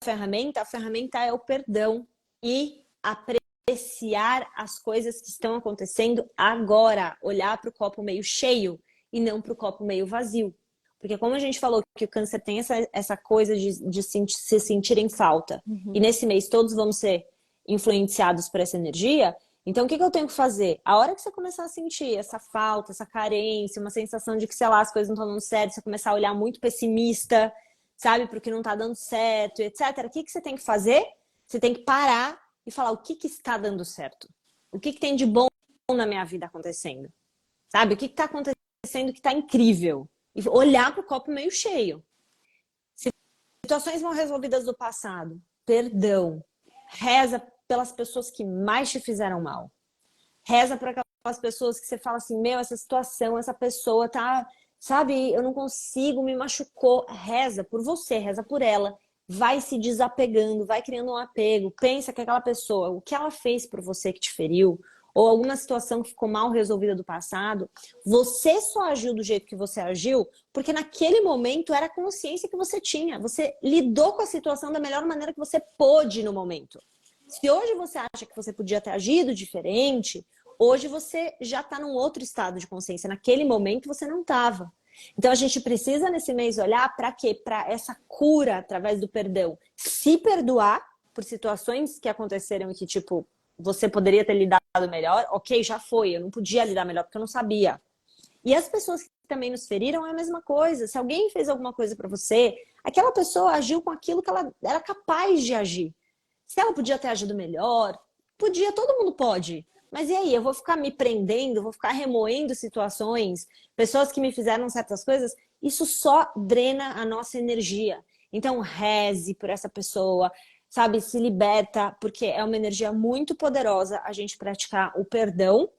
ferramenta? A ferramenta é o perdão e apreciar as coisas que estão acontecendo agora. Olhar para o copo meio cheio e não para o copo meio vazio. Porque como a gente falou que o câncer tem essa coisa de se sentir em falta, e nesse mês todos vamos ser influenciados por essa energia, então o que eu tenho que fazer? A hora que você começar a sentir essa falta, essa carência, uma sensação de que, sei lá, as coisas não estão dando certo, você começar a olhar muito pessimista, sabe, porque não tá dando certo, etc. O que você tem que fazer? Você tem que parar e falar o que está dando certo. O que tem de bom na minha vida acontecendo? Sabe? O que está acontecendo que está incrível? E olhar para o copo meio cheio. Situações mal resolvidas do passado. Perdão. Reza pelas pessoas que mais te fizeram mal. Reza por aquelas pessoas que você fala assim, meu, essa situação, essa pessoa tá... Sabe, eu não consigo, me machucou. Reza por você, reza por ela. Vai se desapegando, vai criando um apego. Pensa que aquela pessoa, o que ela fez por você que te feriu, ou alguma situação que ficou mal resolvida do passado, você só agiu do jeito que você agiu porque naquele momento era a consciência que você tinha. Você lidou com a situação da melhor maneira que você pôde no momento. Se hoje você acha que você podia ter agido diferente, hoje você já está num outro estado de consciência. Naquele momento você não estava. Então a gente precisa nesse mês olhar para quê? Para essa cura através do perdão. Se perdoar por situações que aconteceram e que, tipo, você poderia ter lidado melhor. Ok, já foi. Eu não podia lidar melhor porque eu não sabia. E as pessoas que também nos feriram, é a mesma coisa. Se alguém fez alguma coisa para você, aquela pessoa agiu com aquilo que ela era capaz de agir. Se ela podia ter agido melhor, podia, todo mundo pode. Mas e aí, eu vou ficar me prendendo, vou ficar remoendo situações, pessoas que me fizeram certas coisas, isso só drena a nossa energia. Então, reze por essa pessoa, sabe? Se liberta, porque é uma energia muito poderosa a gente praticar o perdão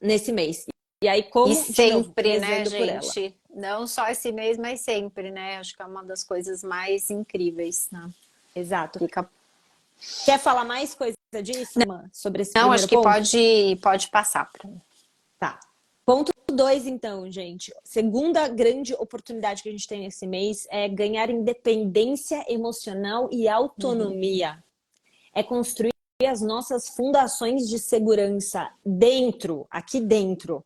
nesse mês. E aí, E como, de novo, sempre, né, rezando por ela. gente? Não só esse mês, mas sempre, né? Acho que é uma das coisas mais incríveis, né? Exato. Fica... Quer falar mais coisa disso, Mã, sobre esse Não, acho primeiro que ponto? pode passar para mim. Tá. Ponto 2, então, gente. Segunda grande oportunidade que a gente tem nesse mês é ganhar independência emocional e autonomia. É construir as nossas fundações de segurança dentro, aqui dentro.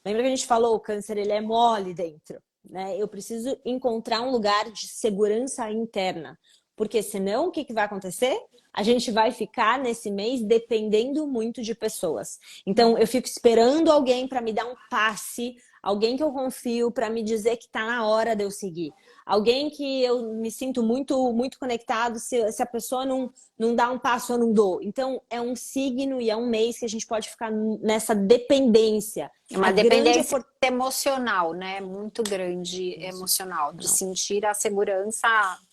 Lembra que a gente falou, o câncer ele é mole dentro, né? Eu preciso encontrar um lugar de segurança interna, porque senão o que vai acontecer? A gente vai ficar nesse mês dependendo muito de pessoas. Então eu fico esperando alguém para me dar um passe, alguém que eu confio para me dizer que está na hora de eu seguir. Alguém que eu me sinto muito conectado, se a pessoa não dá um passo, eu não dou. Então, é um signo e é um mês que a gente pode ficar nessa dependência. É uma dependência emocional, né? Muito grande emocional, de sentir a segurança,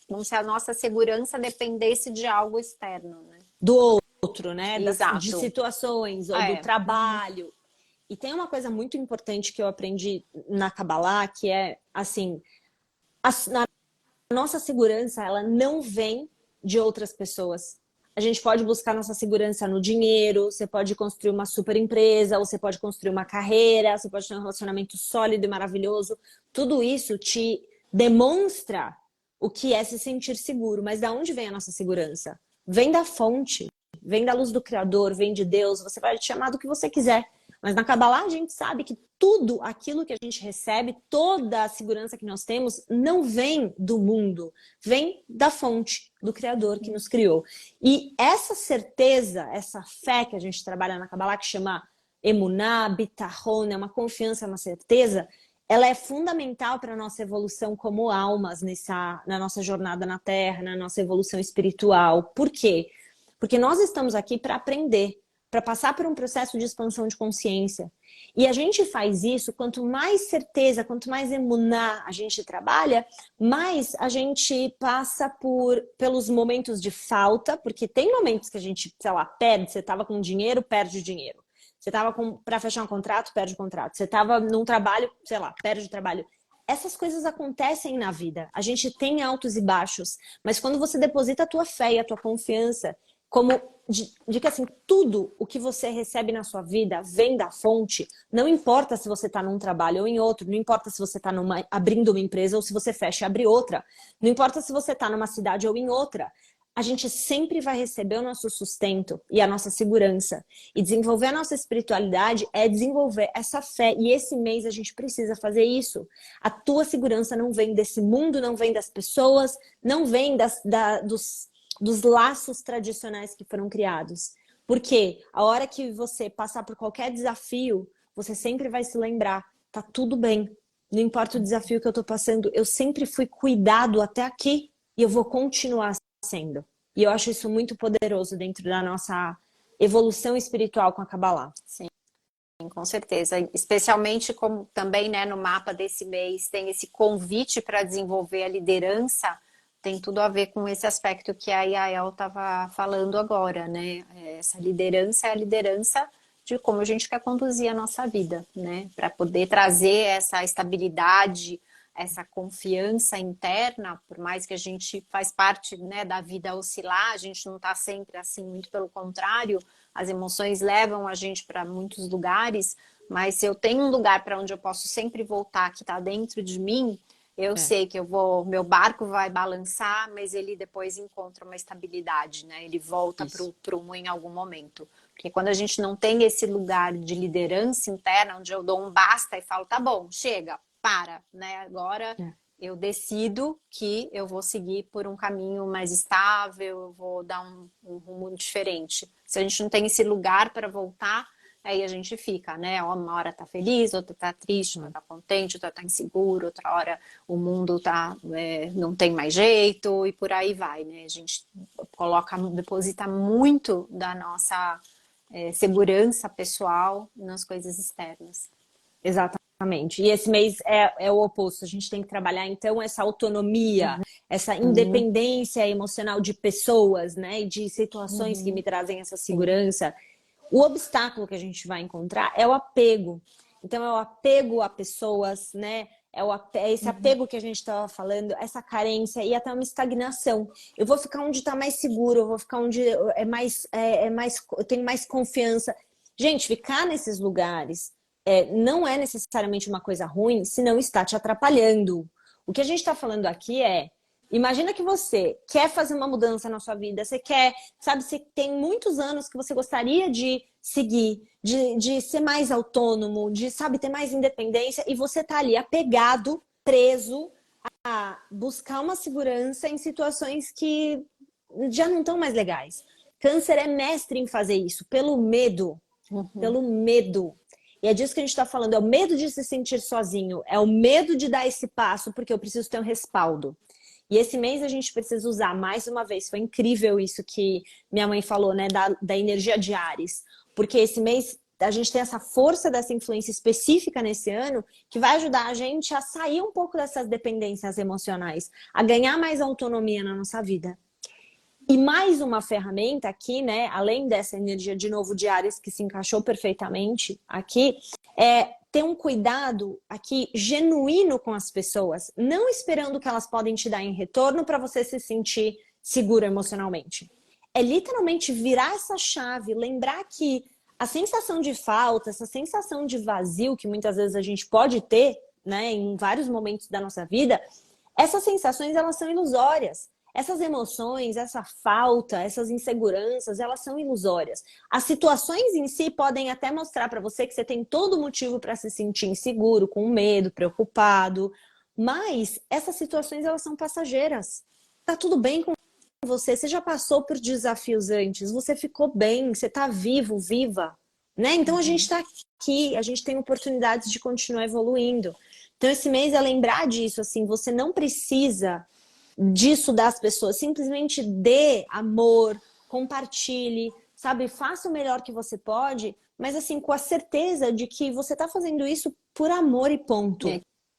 como se a nossa segurança dependesse de algo externo, né? Do outro, né? De Exato. situações ou do É. trabalho. E tem uma coisa muito importante que eu aprendi na Kabbalah, que é assim, a nossa segurança, ela não vem de outras pessoas. A gente pode buscar nossa segurança no dinheiro, você pode construir uma super empresa, ou você pode construir uma carreira, você pode ter um relacionamento sólido e maravilhoso. Tudo isso te demonstra o que é se sentir seguro. Mas da onde vem a nossa segurança? Vem da fonte, vem da luz do Criador, vem de Deus. Você pode chamar do que você quiser. Mas na Kabbalah a gente sabe que tudo aquilo que a gente recebe, toda a segurança que nós temos, não vem do mundo, vem da fonte, do Criador que nos criou. E essa certeza, essa fé que a gente trabalha na Kabbalah, que chama Emuná, Bitachon, é uma confiança, uma certeza, ela é fundamental para a nossa evolução como almas na nossa jornada na Terra, na nossa evolução espiritual. Por quê? Porque nós estamos aqui para aprender, para passar por um processo de expansão de consciência. E a gente faz isso, quanto mais certeza, quanto mais emuná a gente trabalha, mais a gente passa pelos momentos de falta, porque tem momentos que a gente, sei lá, perde, você estava com dinheiro, perde o dinheiro. Você estava para fechar um contrato, perde o contrato. Você estava num trabalho, sei lá, perde o trabalho. Essas coisas acontecem na vida. A gente tem altos e baixos, mas quando você deposita a tua fé e a tua confiança, como de que assim, tudo o que você recebe na sua vida vem da fonte, não importa se você está num trabalho ou em outro, não importa se você está abrindo uma empresa ou se você fecha e abre outra, não importa se você está numa cidade ou em outra, a gente sempre vai receber o nosso sustento e a nossa segurança. E desenvolver a nossa espiritualidade é desenvolver essa fé. E esse mês a gente precisa fazer isso. A tua segurança não vem desse mundo, não vem das pessoas, não vem dos laços tradicionais que foram criados. Porque a hora que você passar por qualquer desafio, você sempre vai se lembrar, tá tudo bem. Não importa o desafio que eu tô passando, eu sempre fui cuidado até aqui e eu vou continuar sendo. E eu acho isso muito poderoso dentro da nossa evolução espiritual com a Kabbalah. Sim, com certeza. Especialmente como também, né, no mapa desse mês tem esse convite para desenvolver a liderança, tem tudo a ver com esse aspecto que a Yael estava falando agora, né? Essa liderança é a liderança de como a gente quer conduzir a nossa vida, né? Para poder trazer essa estabilidade, essa confiança interna, por mais que a gente faz parte, né, da vida oscilar, a gente não está sempre assim, muito pelo contrário, as emoções levam a gente para muitos lugares, mas se eu tenho um lugar para onde eu posso sempre voltar, que está dentro de mim, eu sei que meu barco vai balançar, mas ele depois encontra uma estabilidade, né? Ele volta para o prumo em algum momento. Porque quando a gente não tem esse lugar de liderança interna, onde eu dou um basta e falo, tá bom, chega, para, né? Agora eu decido que eu vou seguir por um caminho mais estável, eu vou dar um rumo diferente. Se a gente não tem esse lugar para voltar, aí a gente fica, né? Uma hora tá feliz, outra tá triste, outra tá contente, outra tá inseguro, outra hora o mundo tá, não tem mais jeito e por aí vai, né? A gente deposita muito da nossa segurança pessoal nas coisas externas. Exatamente. E esse mês é o oposto. A gente tem que trabalhar, então, essa autonomia, essa independência emocional de pessoas, né? E de situações que me trazem essa segurança. O obstáculo que a gente vai encontrar é o apego. Então, é o apego a pessoas, né? É esse apego que a gente estava falando, essa carência e até uma estagnação. Eu vou ficar onde está mais seguro, eu vou ficar onde eu tenho mais confiança. Gente, ficar nesses lugares não é necessariamente uma coisa ruim se não está te atrapalhando. O que a gente está falando aqui imagina que você quer fazer uma mudança na sua vida, você quer, sabe, você tem muitos anos que você gostaria de seguir, de ser mais autônomo, de, sabe, ter mais independência, e você tá ali apegado, preso a buscar uma segurança em situações que já não estão mais legais. Câncer é mestre em fazer isso, pelo medo. Pelo medo. E é disso que a gente está falando, é o medo de se sentir sozinho, é o medo de dar esse passo, porque eu preciso ter um respaldo. E esse mês a gente precisa usar, mais uma vez, foi incrível isso que minha mãe falou, né, da energia de Áries. Porque esse mês a gente tem essa força dessa influência específica nesse ano que vai ajudar a gente a sair um pouco dessas dependências emocionais, a ganhar mais autonomia na nossa vida. E mais uma ferramenta aqui, né, além dessa energia de novo de Áries que se encaixou perfeitamente aqui, é ter um cuidado aqui genuíno com as pessoas, não esperando o que elas podem te dar em retorno para você se sentir seguro emocionalmente. É literalmente virar essa chave, lembrar que a sensação de falta, essa sensação de vazio que muitas vezes a gente pode ter, né, em vários momentos da nossa vida, essas sensações elas são ilusórias. Essas emoções, essa falta, essas inseguranças, elas são ilusórias. As situações em si podem até mostrar para você que você tem todo motivo para se sentir inseguro, com medo, preocupado, mas essas situações elas são passageiras. Tá tudo bem com você já passou por desafios antes, você ficou bem, você tá vivo, viva, né? Então a gente tá aqui, a gente tem oportunidades de continuar evoluindo. Então esse mês é lembrar disso, assim, você não precisa disso das pessoas, simplesmente dê amor, compartilhe, sabe, faça o melhor que você pode, mas assim, com a certeza de que você tá fazendo isso por amor e ponto,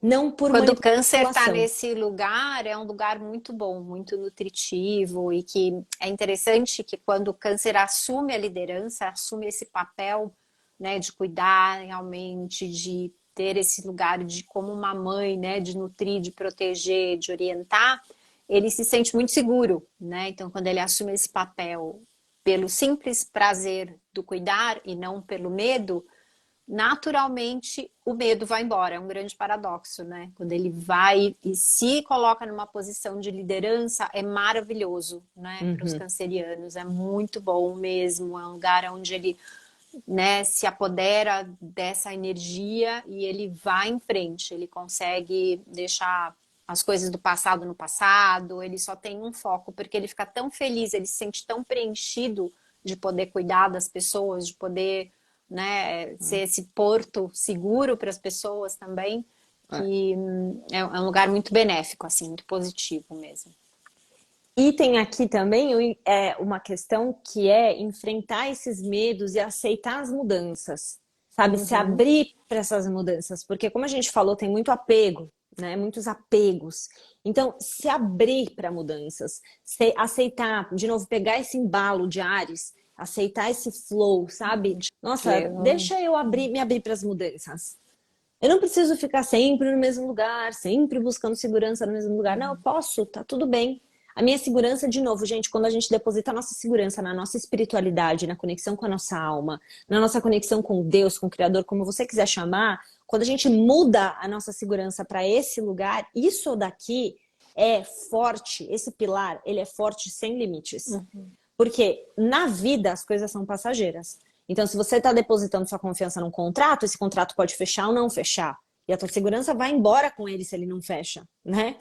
não por Quando o manipulação. câncer está nesse lugar, é um lugar muito bom, muito nutritivo, e que é interessante que quando o câncer assume a liderança, assume esse papel, né, de cuidar realmente, de ter esse lugar de como uma mãe, né, de nutrir, de proteger, de orientar, ele se sente muito seguro, né? Então, quando ele assume esse papel pelo simples prazer do cuidar e não pelo medo, naturalmente o medo vai embora. É um grande paradoxo, né? Quando ele vai e se coloca numa posição de liderança, é maravilhoso, né? Para os cancerianos, é muito bom mesmo. É um lugar onde ele, né, se apodera dessa energia e ele vai em frente. Ele consegue deixar as coisas do passado no passado, ele só tem um foco, porque ele fica tão feliz, ele se sente tão preenchido de poder cuidar das pessoas, de poder, né, ser esse porto seguro para as pessoas também, que é um lugar muito benéfico, assim, muito positivo mesmo. E tem aqui também uma questão que é enfrentar esses medos e aceitar as mudanças, sabe? Se abrir para essas mudanças, porque como a gente falou, tem muito apego, né? Muitos apegos. Então, se abrir para mudanças, aceitar, de novo, pegar esse embalo de Áries, aceitar esse flow, sabe? Nossa, deixa eu me abrir para as mudanças. Eu não preciso ficar sempre no mesmo lugar, sempre buscando segurança no mesmo lugar. Não, eu posso, tá tudo bem. A minha segurança, de novo, gente, quando a gente deposita a nossa segurança na nossa espiritualidade, na conexão com a nossa alma, na nossa conexão com Deus, com o Criador, como você quiser chamar, quando a gente muda a nossa segurança para esse lugar, isso daqui é forte, esse pilar, ele é forte sem limites. Porque na vida as coisas são passageiras. Então, se você está depositando sua confiança num contrato, esse contrato pode fechar ou não fechar. E a tua segurança vai embora com ele se ele não fecha, né?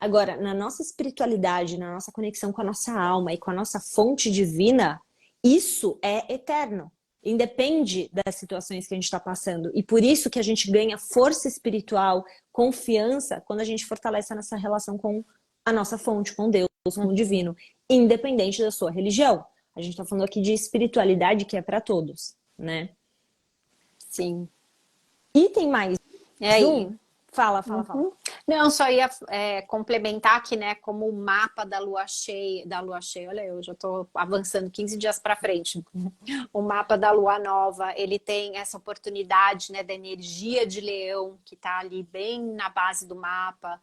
Agora, na nossa espiritualidade, na nossa conexão com a nossa alma e com a nossa fonte divina, isso é eterno. independe das situações que a gente está passando. E por isso que a gente ganha força espiritual, confiança, quando a gente fortalece a nossa relação com a nossa fonte, com Deus, com o divino, independente da sua religião. A gente está falando aqui de espiritualidade que é para todos, né? Sim. E tem mais É aí. um? Fala. Não, só ia complementar aqui, né, como o mapa da lua cheia, olha, eu já estou avançando 15 dias para frente. O mapa da lua nova, ele tem essa oportunidade, né, da energia de leão, que está ali bem na base do mapa,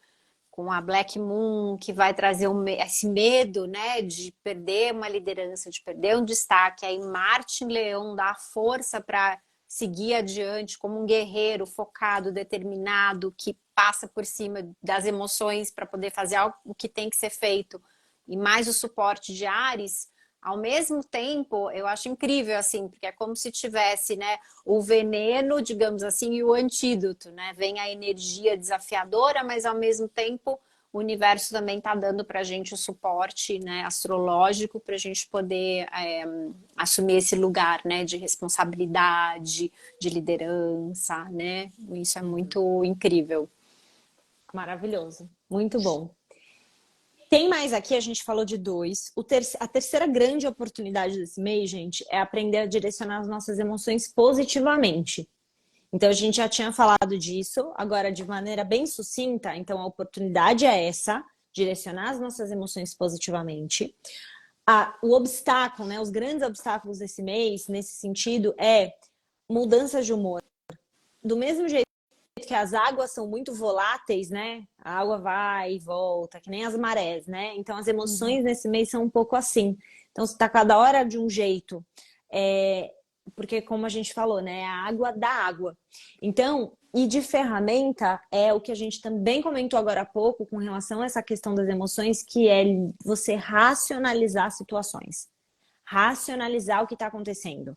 com a Black Moon, que vai trazer esse medo, né, de perder uma liderança, de perder um destaque. Aí Marte em Leão dá força para seguir adiante como um guerreiro focado, determinado, que passa por cima das emoções para poder fazer algo que tem que ser feito. E mais o suporte de Áries, ao mesmo tempo, eu acho incrível, assim, porque é como se tivesse, né, o veneno, digamos assim, e o antídoto, né? Vem a energia desafiadora, mas ao mesmo tempo o universo também está dando para a gente o suporte, né, astrológico para a gente poder assumir esse lugar, né, de responsabilidade, de liderança, né? Isso é muito incrível. Maravilhoso. Muito bom. Tem mais aqui, a gente falou de dois. A terceira grande oportunidade desse mês, gente, é aprender a direcionar as nossas emoções positivamente. Então, a gente já tinha falado disso, agora de maneira bem sucinta. Então, a oportunidade é essa, direcionar as nossas emoções positivamente. O obstáculo, né, os grandes obstáculos desse mês, nesse sentido, é mudanças de humor. Do mesmo jeito que as águas são muito voláteis, né? A água vai e volta, que nem as marés, né? Então as emoções nesse mês são um pouco assim. Então você tá cada hora de um jeito. Porque como a gente falou, né? A água dá água. Então, e de ferramenta é o que a gente também comentou agora há pouco com relação a essa questão das emoções, que é você racionalizar situações. Racionalizar o que está acontecendo.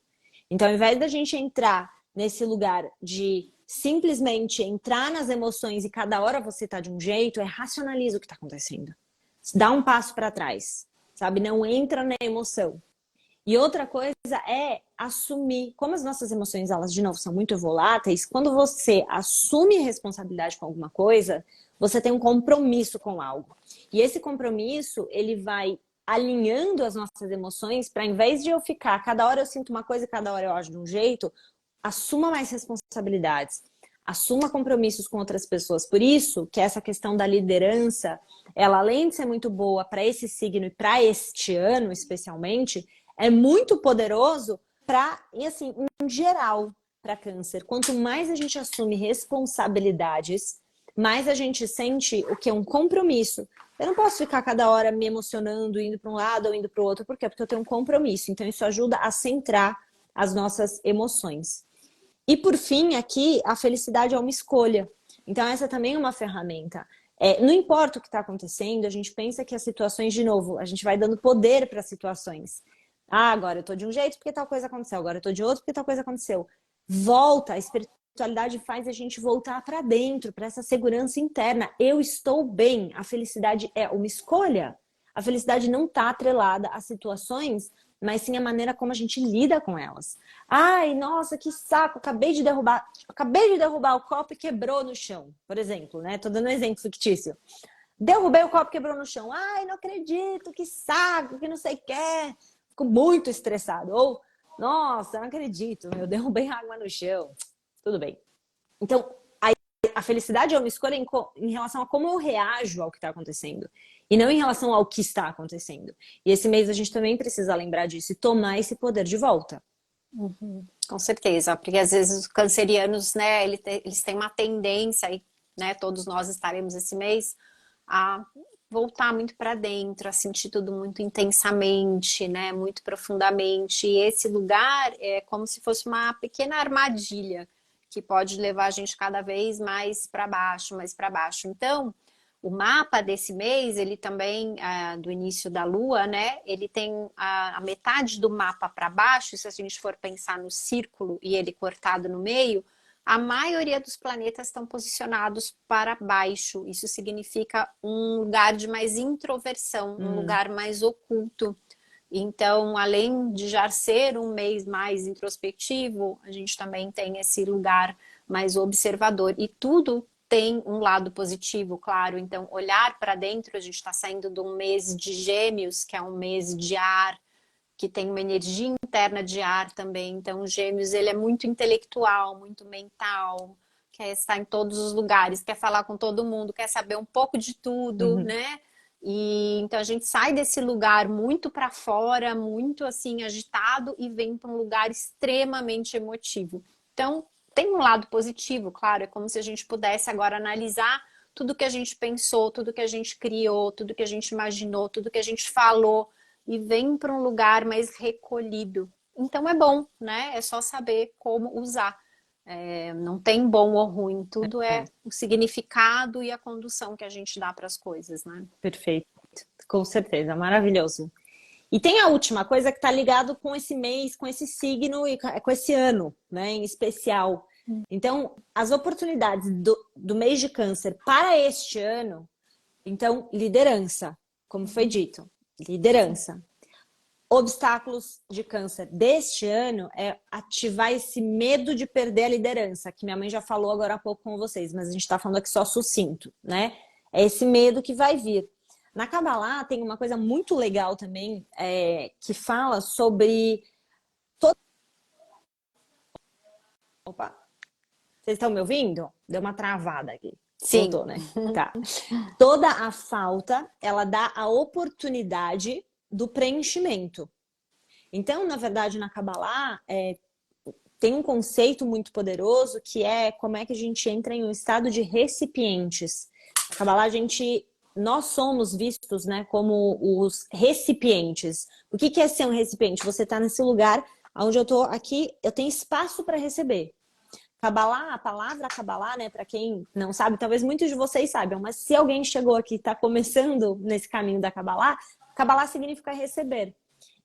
Então, ao invés da gente entrar nesse lugar de simplesmente entrar nas emoções e cada hora você tá de um jeito, racionaliza o que tá acontecendo. Dá um passo para trás, sabe? Não entra na emoção. E outra coisa é assumir, como as nossas emoções, elas de novo são muito voláteis, quando você assume responsabilidade com alguma coisa, você tem um compromisso com algo. E esse compromisso, ele vai alinhando as nossas emoções para, em vez de eu ficar, cada hora eu sinto uma coisa, cada hora eu ajo de um jeito, assuma mais responsabilidades, assuma compromissos com outras pessoas. Por isso que essa questão da liderança, ela além de ser muito boa para esse signo e para este ano especialmente, é muito poderoso para, e assim, em geral, para câncer. Quanto mais a gente assume responsabilidades, mais a gente sente o que é um compromisso. Eu não posso ficar cada hora me emocionando, indo para um lado ou indo para o outro. Por quê? Porque eu tenho um compromisso. Então, isso ajuda a centrar as nossas emoções. E por fim, aqui, a felicidade é uma escolha. Então, essa também é uma ferramenta. Não importa o que está acontecendo, a gente pensa que as situações, de novo, a gente vai dando poder para as situações. Agora eu tô de um jeito porque tal coisa aconteceu, agora eu tô de outro porque tal coisa aconteceu. Volta, a espiritualidade faz a gente voltar para dentro, para essa segurança interna. Eu estou bem. A felicidade é uma escolha. A felicidade não está atrelada às situações, mas sim a maneira como a gente lida com elas. Ai, nossa, que saco, acabei de derrubar o copo e quebrou no chão, por exemplo, né? Tô dando um exemplo fictício. Derrubei o copo e quebrou no chão. Ai, não acredito, que saco, que não sei o que. Fico muito estressado. Ou, nossa, não acredito, eu derrubei água no chão. Tudo bem. Então, a felicidade é uma escolha em relação a como eu reajo ao que está acontecendo. E não em relação ao que está acontecendo. E esse mês a gente também precisa lembrar disso e tomar esse poder de volta. Com certeza, porque às vezes os cancerianos, né, eles têm uma tendência, e né, todos nós estaremos esse mês, a voltar muito para dentro, a sentir tudo muito intensamente, né, muito profundamente. E esse lugar é como se fosse uma pequena armadilha que pode levar a gente cada vez mais para baixo, mais para baixo. Então, o mapa desse mês, ele também, do início da lua, né? Ele tem a metade do mapa para baixo, se a gente for pensar no círculo e ele cortado no meio, a maioria dos planetas estão posicionados para baixo. Isso significa um lugar de mais introversão, um lugar mais oculto. Então, além de já ser um mês mais introspectivo, a gente também tem esse lugar mais observador. E tudo tem um lado positivo, claro. Então, olhar para dentro, a gente está saindo de um mês de Gêmeos, que é um mês de ar, que tem uma energia interna de ar também. Então, o Gêmeos, ele é muito intelectual, muito mental, quer estar em todos os lugares, quer falar com todo mundo, quer saber um pouco de tudo, Uhum. né? E então a gente sai desse lugar muito para fora, muito assim agitado e vem para um lugar extremamente emotivo. Então, tem um lado positivo, claro, é como se a gente pudesse agora analisar tudo que a gente pensou, tudo que a gente criou, tudo que a gente imaginou, tudo que a gente falou e vem para um lugar mais recolhido. Então é bom, né? É só saber como usar. Não tem bom ou ruim, tudo é É, o significado e a condução que a gente dá para as coisas, né? perfeito. Com certeza, maravilhoso. E tem a última coisa que está ligado com esse mês, com esse signo e com esse ano, né, em especial. Então, as oportunidades do mês de Câncer para este ano, então, liderança, como foi dito, liderança. Obstáculos de Câncer deste ano é ativar esse medo de perder a liderança, que minha mãe já falou agora há pouco com vocês, mas a gente está falando aqui só sucinto, né? É esse medo que vai vir. Na Kabbalah tem uma coisa muito legal também, que fala sobre... Opa, vocês estão me ouvindo? Deu uma travada aqui. Sim. Voltou, né? Tá. Toda a falta, ela dá a oportunidade do preenchimento. Então, na verdade, na Kabbalah, tem um conceito muito poderoso que é como é que a gente entra em um estado de recipientes. Na Kabbalah, nós somos vistos, né, como os recipientes. O que é ser um recipiente? Você está nesse lugar onde eu estou aqui, eu tenho espaço para receber. Kabbalah, a palavra Kabbalah, né, para quem não sabe, talvez muitos de vocês saibam, mas se alguém chegou aqui e está começando nesse caminho da Kabbalah, Kabbalah significa receber.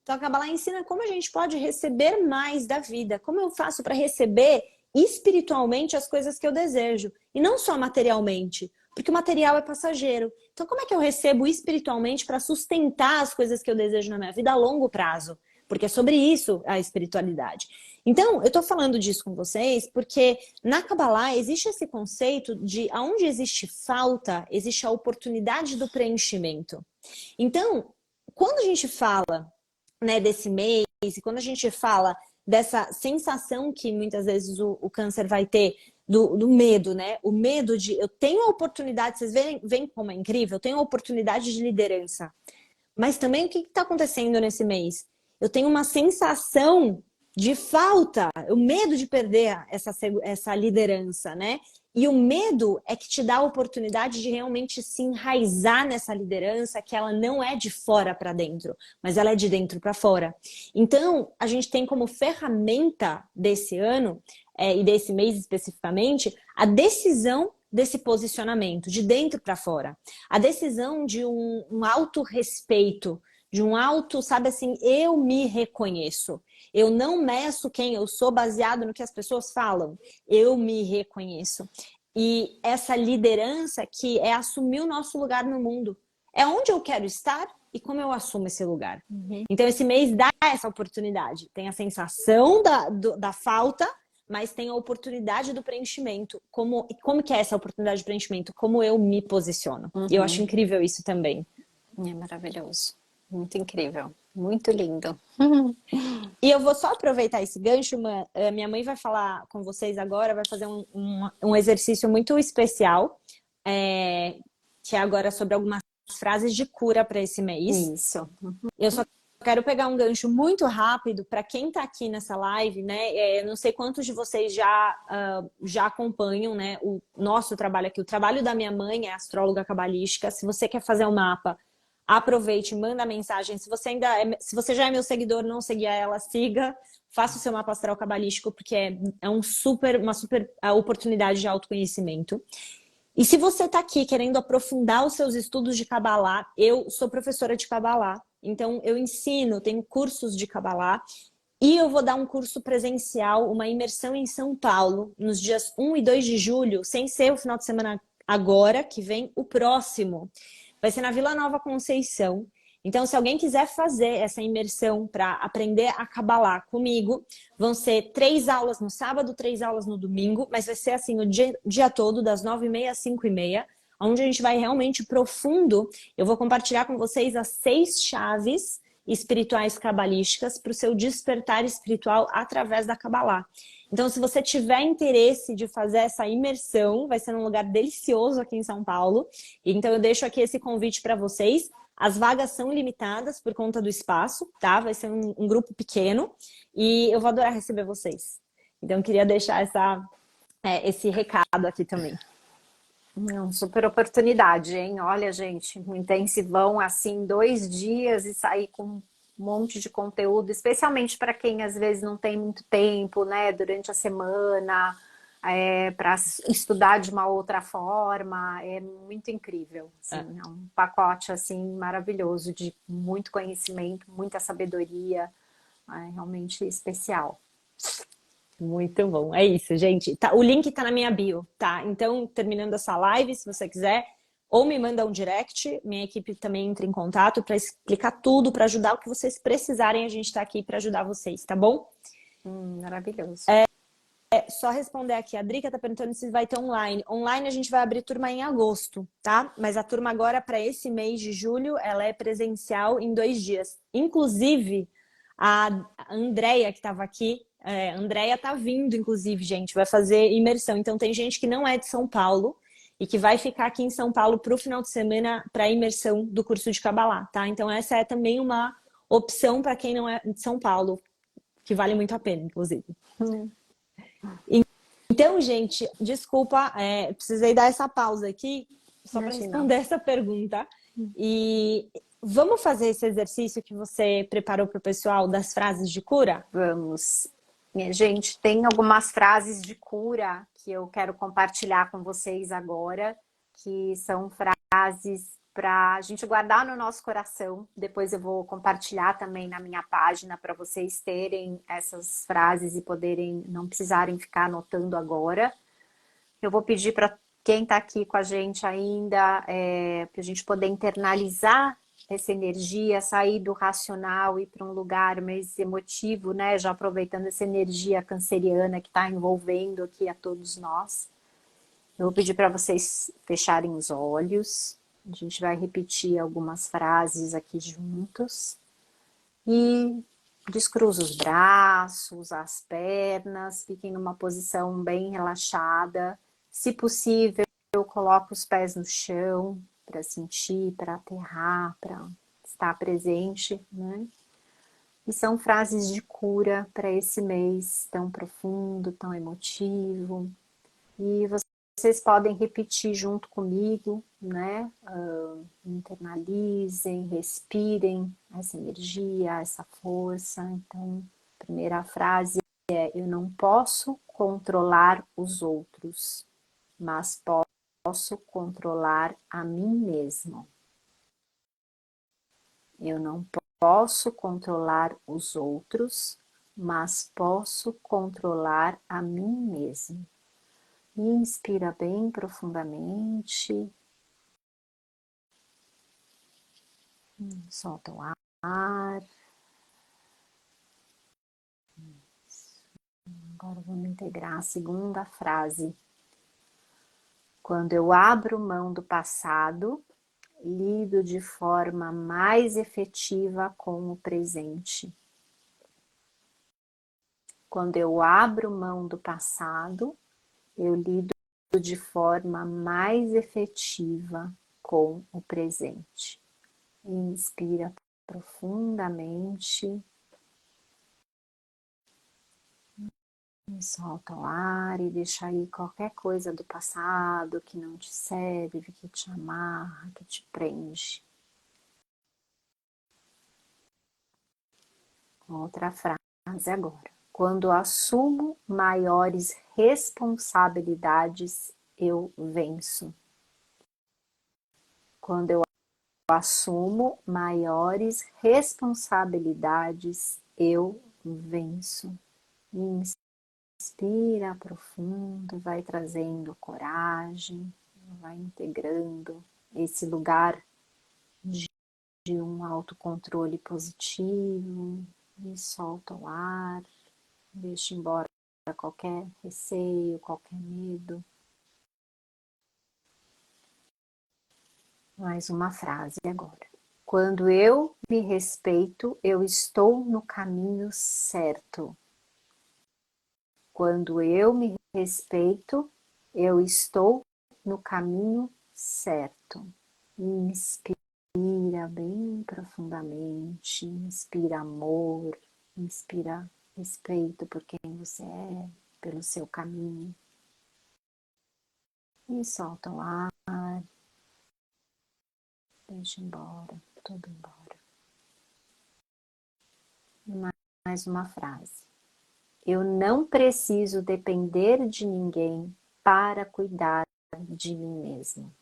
Então, a Kabbalah ensina como a gente pode receber mais da vida. Como eu faço para receber espiritualmente as coisas que eu desejo. E não só materialmente, porque o material é passageiro. Então, como é que eu recebo espiritualmente para sustentar as coisas que eu desejo na minha vida a longo prazo? Porque é sobre isso a espiritualidade. Então, eu estou falando disso com vocês porque na Kabbalah existe esse conceito de onde existe falta, existe a oportunidade do preenchimento. Então, quando a gente fala, né, desse mês, e quando a gente fala dessa sensação que muitas vezes o câncer vai ter do medo, né? O medo de eu tenho a oportunidade, vocês veem como é incrível, eu tenho a oportunidade de liderança. Mas também o que está acontecendo nesse mês? Eu tenho uma sensação de falta, o medo de perder essa liderança, né? E o medo é que te dá a oportunidade de realmente se enraizar nessa liderança, que ela não é de fora para dentro, mas ela é de dentro para fora. Então, a gente tem como ferramenta desse ano, e desse mês especificamente, a decisão desse posicionamento, de dentro para fora. A decisão de um autorrespeito, de um auto, sabe assim, eu me reconheço. Eu não meço quem eu sou baseado no que as pessoas falam. Eu me reconheço. E essa liderança que é assumir o nosso lugar no mundo. É onde eu quero estar e como eu assumo esse lugar. Uhum. Então, esse mês dá essa oportunidade. Tem a sensação da falta, mas tem a oportunidade do preenchimento. Como que é essa oportunidade de preenchimento? Como eu me posiciono. E eu acho Uhum. incrível isso também. É maravilhoso. Muito incrível. Muito lindo. E eu vou só aproveitar esse gancho, minha mãe vai falar com vocês agora, vai fazer um exercício muito especial, que é agora sobre algumas frases de cura para esse mês. Isso. Eu só quero pegar um gancho muito rápido para quem está aqui nessa live, né? Eu não sei quantos de vocês já acompanham, né, o nosso trabalho aqui. O trabalho da minha mãe é astróloga cabalística. Se você quer fazer um mapa, aproveite, manda mensagem. Se você já é meu seguidor, não seguia ela, siga. Faça o seu mapa astral cabalístico, porque é uma super oportunidade de autoconhecimento. E se você está aqui querendo aprofundar os seus estudos de Kabbalah, eu sou professora de Kabbalah, então eu ensino, tenho cursos de Kabbalah, e eu vou dar um curso presencial, uma imersão em São Paulo, nos dias 1 e 2 de julho, sem ser o final de semana agora, que vem o próximo. Vai ser na Vila Nova Conceição. Então, se alguém quiser fazer essa imersão para aprender a Kabbalah comigo, vão ser 3 aulas no sábado, 3 aulas no domingo, mas vai ser assim o dia todo, das 9h30 às 5h30, onde a gente vai realmente profundo. Eu vou compartilhar com vocês as 6 chaves espirituais cabalísticas para o seu despertar espiritual através da Kabbalah. Então, se você tiver interesse de fazer essa imersão, vai ser num lugar delicioso aqui em São Paulo. Então, eu deixo aqui esse convite para vocês. As vagas são limitadas por conta do espaço, tá? Vai ser um grupo pequeno e eu vou adorar receber vocês. Então, eu queria deixar esse recado aqui também. Super oportunidade, hein? Olha, gente, um intensivão assim, 2 dias e sair com um monte de conteúdo, especialmente para quem às vezes não tem muito tempo, né, durante a semana, para estudar de uma outra forma, é muito incrível. Assim, é um pacote assim maravilhoso de muito conhecimento, muita sabedoria, é realmente especial. Muito bom. É isso, gente. Tá, o link tá na minha bio, tá? Então, terminando essa live, se você quiser, ou me manda um direct, minha equipe também entra em contato para explicar tudo, para ajudar o que vocês precisarem, a gente tá aqui para ajudar vocês, tá bom? Maravilhoso. Só responder aqui, a Drica tá perguntando se vai ter online. Online a gente vai abrir turma em agosto, tá? Mas a turma agora, para esse mês de julho, ela é presencial em 2 dias. Inclusive, a Andrea, que estava aqui, a Andrea tá vindo, inclusive, gente, vai fazer imersão. Então, tem gente que não é de São Paulo e que vai ficar aqui em São Paulo para o final de semana para a imersão do curso de Kabbalah, tá? Então, essa é também uma opção para quem não é de São Paulo, que vale muito a pena, inclusive. Então, gente, desculpa, precisei dar essa pausa aqui só para responder essa pergunta. E vamos fazer esse exercício que você preparou para o pessoal das frases de cura? Vamos. Minha gente, tem algumas frases de cura que eu quero compartilhar com vocês agora, que são frases para a gente guardar no nosso coração. Depois eu vou compartilhar também na minha página para vocês terem essas frases e poderem, não precisarem ficar anotando agora. Eu vou pedir para quem está aqui com a gente ainda, para a gente poder internalizar essa energia, sair do racional e ir para um lugar mais emotivo, né? Já aproveitando essa energia canceriana que está envolvendo aqui a todos nós. Eu vou pedir para vocês fecharem os olhos. A gente vai repetir algumas frases aqui juntos. E descruza os braços, as pernas, fiquem numa posição bem relaxada. Se possível, coloque os pés no chão para sentir, para aterrar, para estar presente, né? E são frases de cura para esse mês tão profundo, tão emotivo. E vocês podem repetir junto comigo, né? Internalizem, respirem essa energia, essa força. Então, a primeira frase é: eu não posso controlar os outros, mas posso controlar a mim mesmo. Eu não posso controlar os outros, mas posso controlar a mim mesmo. Inspira bem profundamente. Solta o ar. Agora vamos integrar a segunda frase. Quando eu abro mão do passado, lido de forma mais efetiva com o presente. Quando eu abro mão do passado, eu lido de forma mais efetiva com o presente. Inspira profundamente. Solta o ar e deixa aí qualquer coisa do passado que não te serve, que te amarra, que te prende. Outra frase agora. Quando assumo maiores responsabilidades, eu venço. Quando eu assumo maiores responsabilidades, eu venço. Inspira profundo, vai trazendo coragem, vai integrando esse lugar de um autocontrole positivo e solta o ar, deixa embora qualquer receio, qualquer medo. Mais uma frase agora. Quando eu me respeito, eu estou no caminho certo. Quando eu me respeito, eu estou no caminho certo. Inspira bem profundamente, inspira amor, inspira respeito por quem você é, pelo seu caminho. E solta o ar, deixa embora, tudo embora. E mais uma frase. Eu não preciso depender de ninguém para cuidar de mim mesmo.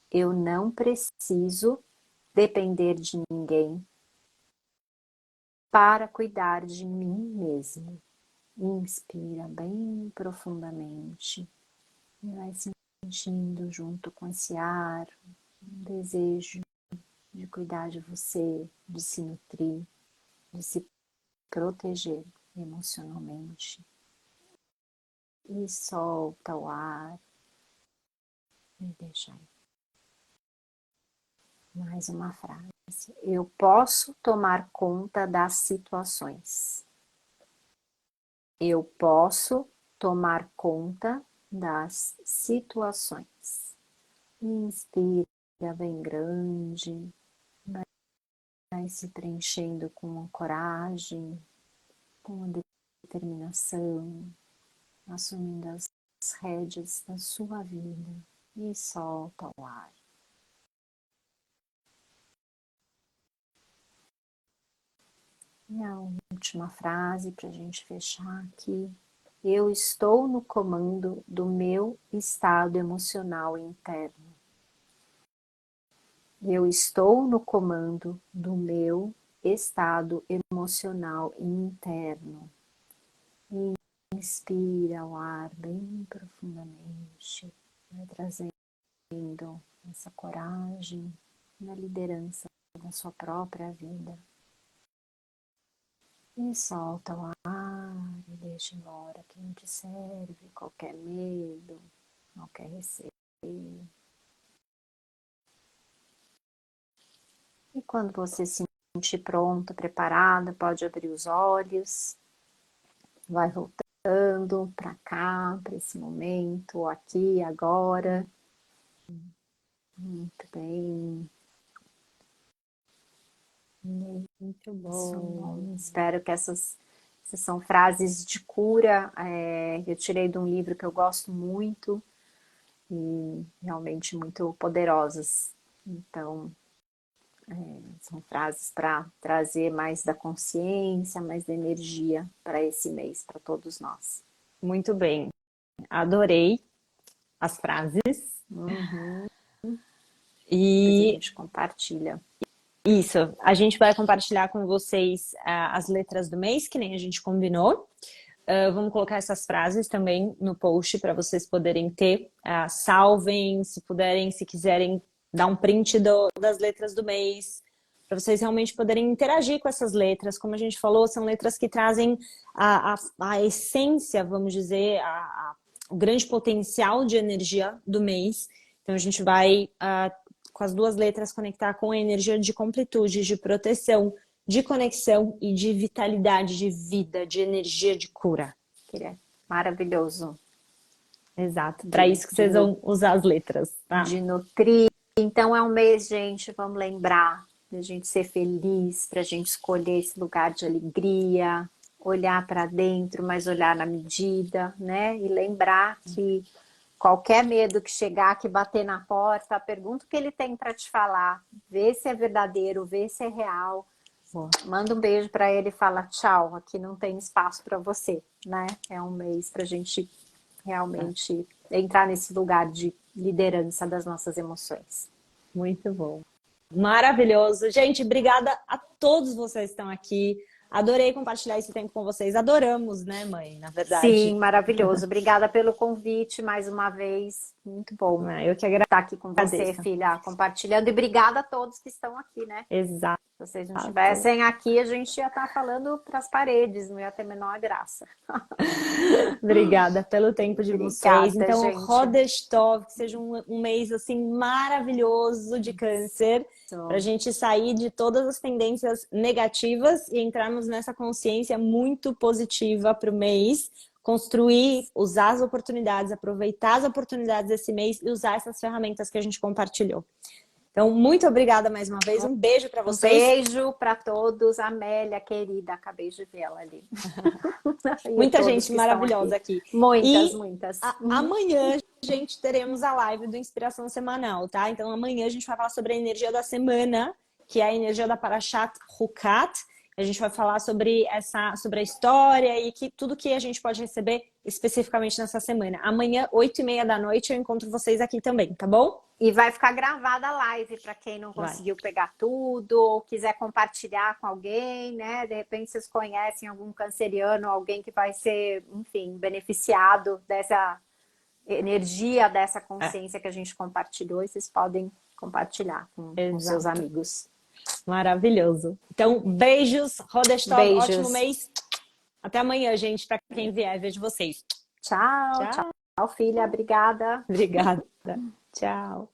Eu não preciso depender de ninguém para cuidar de mim mesmo. Inspira bem profundamente e vai sentindo junto com esse ar um desejo de cuidar de você, de se nutrir, de se proteger emocionalmente. E solta o ar e deixa aí. Mais uma frase. Eu posso tomar conta das situações. Eu posso tomar conta das situações. Inspira bem grande, vai se preenchendo com a coragem, com a determinação, assumindo as rédeas da sua vida e solta o ar. E a última frase para a gente fechar aqui. Eu estou no comando do meu estado emocional interno. Eu estou no comando do meu estado emocional interno. Inspira o ar bem profundamente, vai trazendo essa coragem na liderança da sua própria vida. E solta o ar e deixa embora quem não te serve, qualquer medo, qualquer receio. E quando você se sentir pronta, preparada, pode abrir os olhos, vai voltando para cá, para esse momento, aqui, agora. Muito bem. Muito bom. Espero que essas são frases de cura. Eu tirei de um livro que eu gosto muito e realmente muito poderosas. Então, são frases para trazer mais da consciência, mais da energia para esse mês, para todos nós. Muito bem. Adorei as frases. Uhum. E a gente compartilha. Isso, a gente vai compartilhar com vocês as letras do mês, que nem a gente combinou. Vamos colocar essas frases também no post para vocês poderem ter. Salvem, se puderem, se quiserem, dar um print das letras do mês, para vocês realmente poderem interagir com essas letras. Como a gente falou, são letras que trazem a essência, vamos dizer, o grande potencial de energia do mês. Então a gente vai, com as duas letras, conectar com a energia de completude, de proteção, de conexão e de vitalidade, de vida, de energia, de cura. Maravilhoso. Exato. Para isso que vocês vão usar as letras, tá? De nutrir. Então é um mês, gente, vamos lembrar da gente ser feliz, para a gente escolher esse lugar de alegria, olhar para dentro, mas olhar na medida, né? E lembrar que qualquer medo que chegar, que bater na porta, pergunta o que ele tem para te falar, vê se é verdadeiro, vê se é real. Manda um beijo para ele e fala tchau, aqui não tem espaço para você, né? É um mês para a gente realmente entrar nesse lugar de liderança das nossas emoções. Muito bom. Maravilhoso. Gente, obrigada a todos vocês que estão aqui, Adorei compartilhar esse tempo com vocês. Adoramos, né, mãe? Na Sim, verdade. maravilhoso. Obrigada pelo convite mais uma vez. Muito bom Eu que estar aqui com você, agradeço. filha, compartilhando. E obrigada a todos que estão aqui, né? Exato. Se vocês não estivessem aqui, a gente ia estar falando para as paredes, não ia ter a menor graça. Obrigada pelo tempo de vocês. Obrigada, Então, gente. Rodestov, que seja um mês assim maravilhoso de câncer, para a gente sair de todas as tendências negativas e entrarmos nessa consciência muito positiva para o mês, construir, usar as oportunidades, aproveitar as oportunidades desse mês e usar essas ferramentas que a gente compartilhou. Então, muito obrigada mais uma vez. Um beijo para vocês. Um beijo para todos. Amélia, querida, acabei de vê-la ali. Muita gente maravilhosa aqui. Muitas. Amanhã, gente, teremos a live do Inspiração Semanal, tá? Então, amanhã a gente vai falar sobre a energia da semana, que é a energia da Parashat Hukat. A gente vai falar sobre a história e tudo que a gente pode receber especificamente nessa semana. Amanhã, 8h30 da noite, eu encontro vocês aqui também, tá bom? E vai ficar gravada a live para quem não conseguiu pegar tudo ou quiser compartilhar com alguém, né? De repente vocês conhecem algum canceriano, alguém que vai ser, enfim, beneficiado dessa energia, dessa consciência que a gente compartilhou, e vocês podem compartilhar com seus amigos. Maravilhoso. Então, beijos, Rodestov, ótimo mês. Até amanhã, gente, para quem vier, vejo vocês. Tchau, filha, obrigada. Obrigada. Tchau.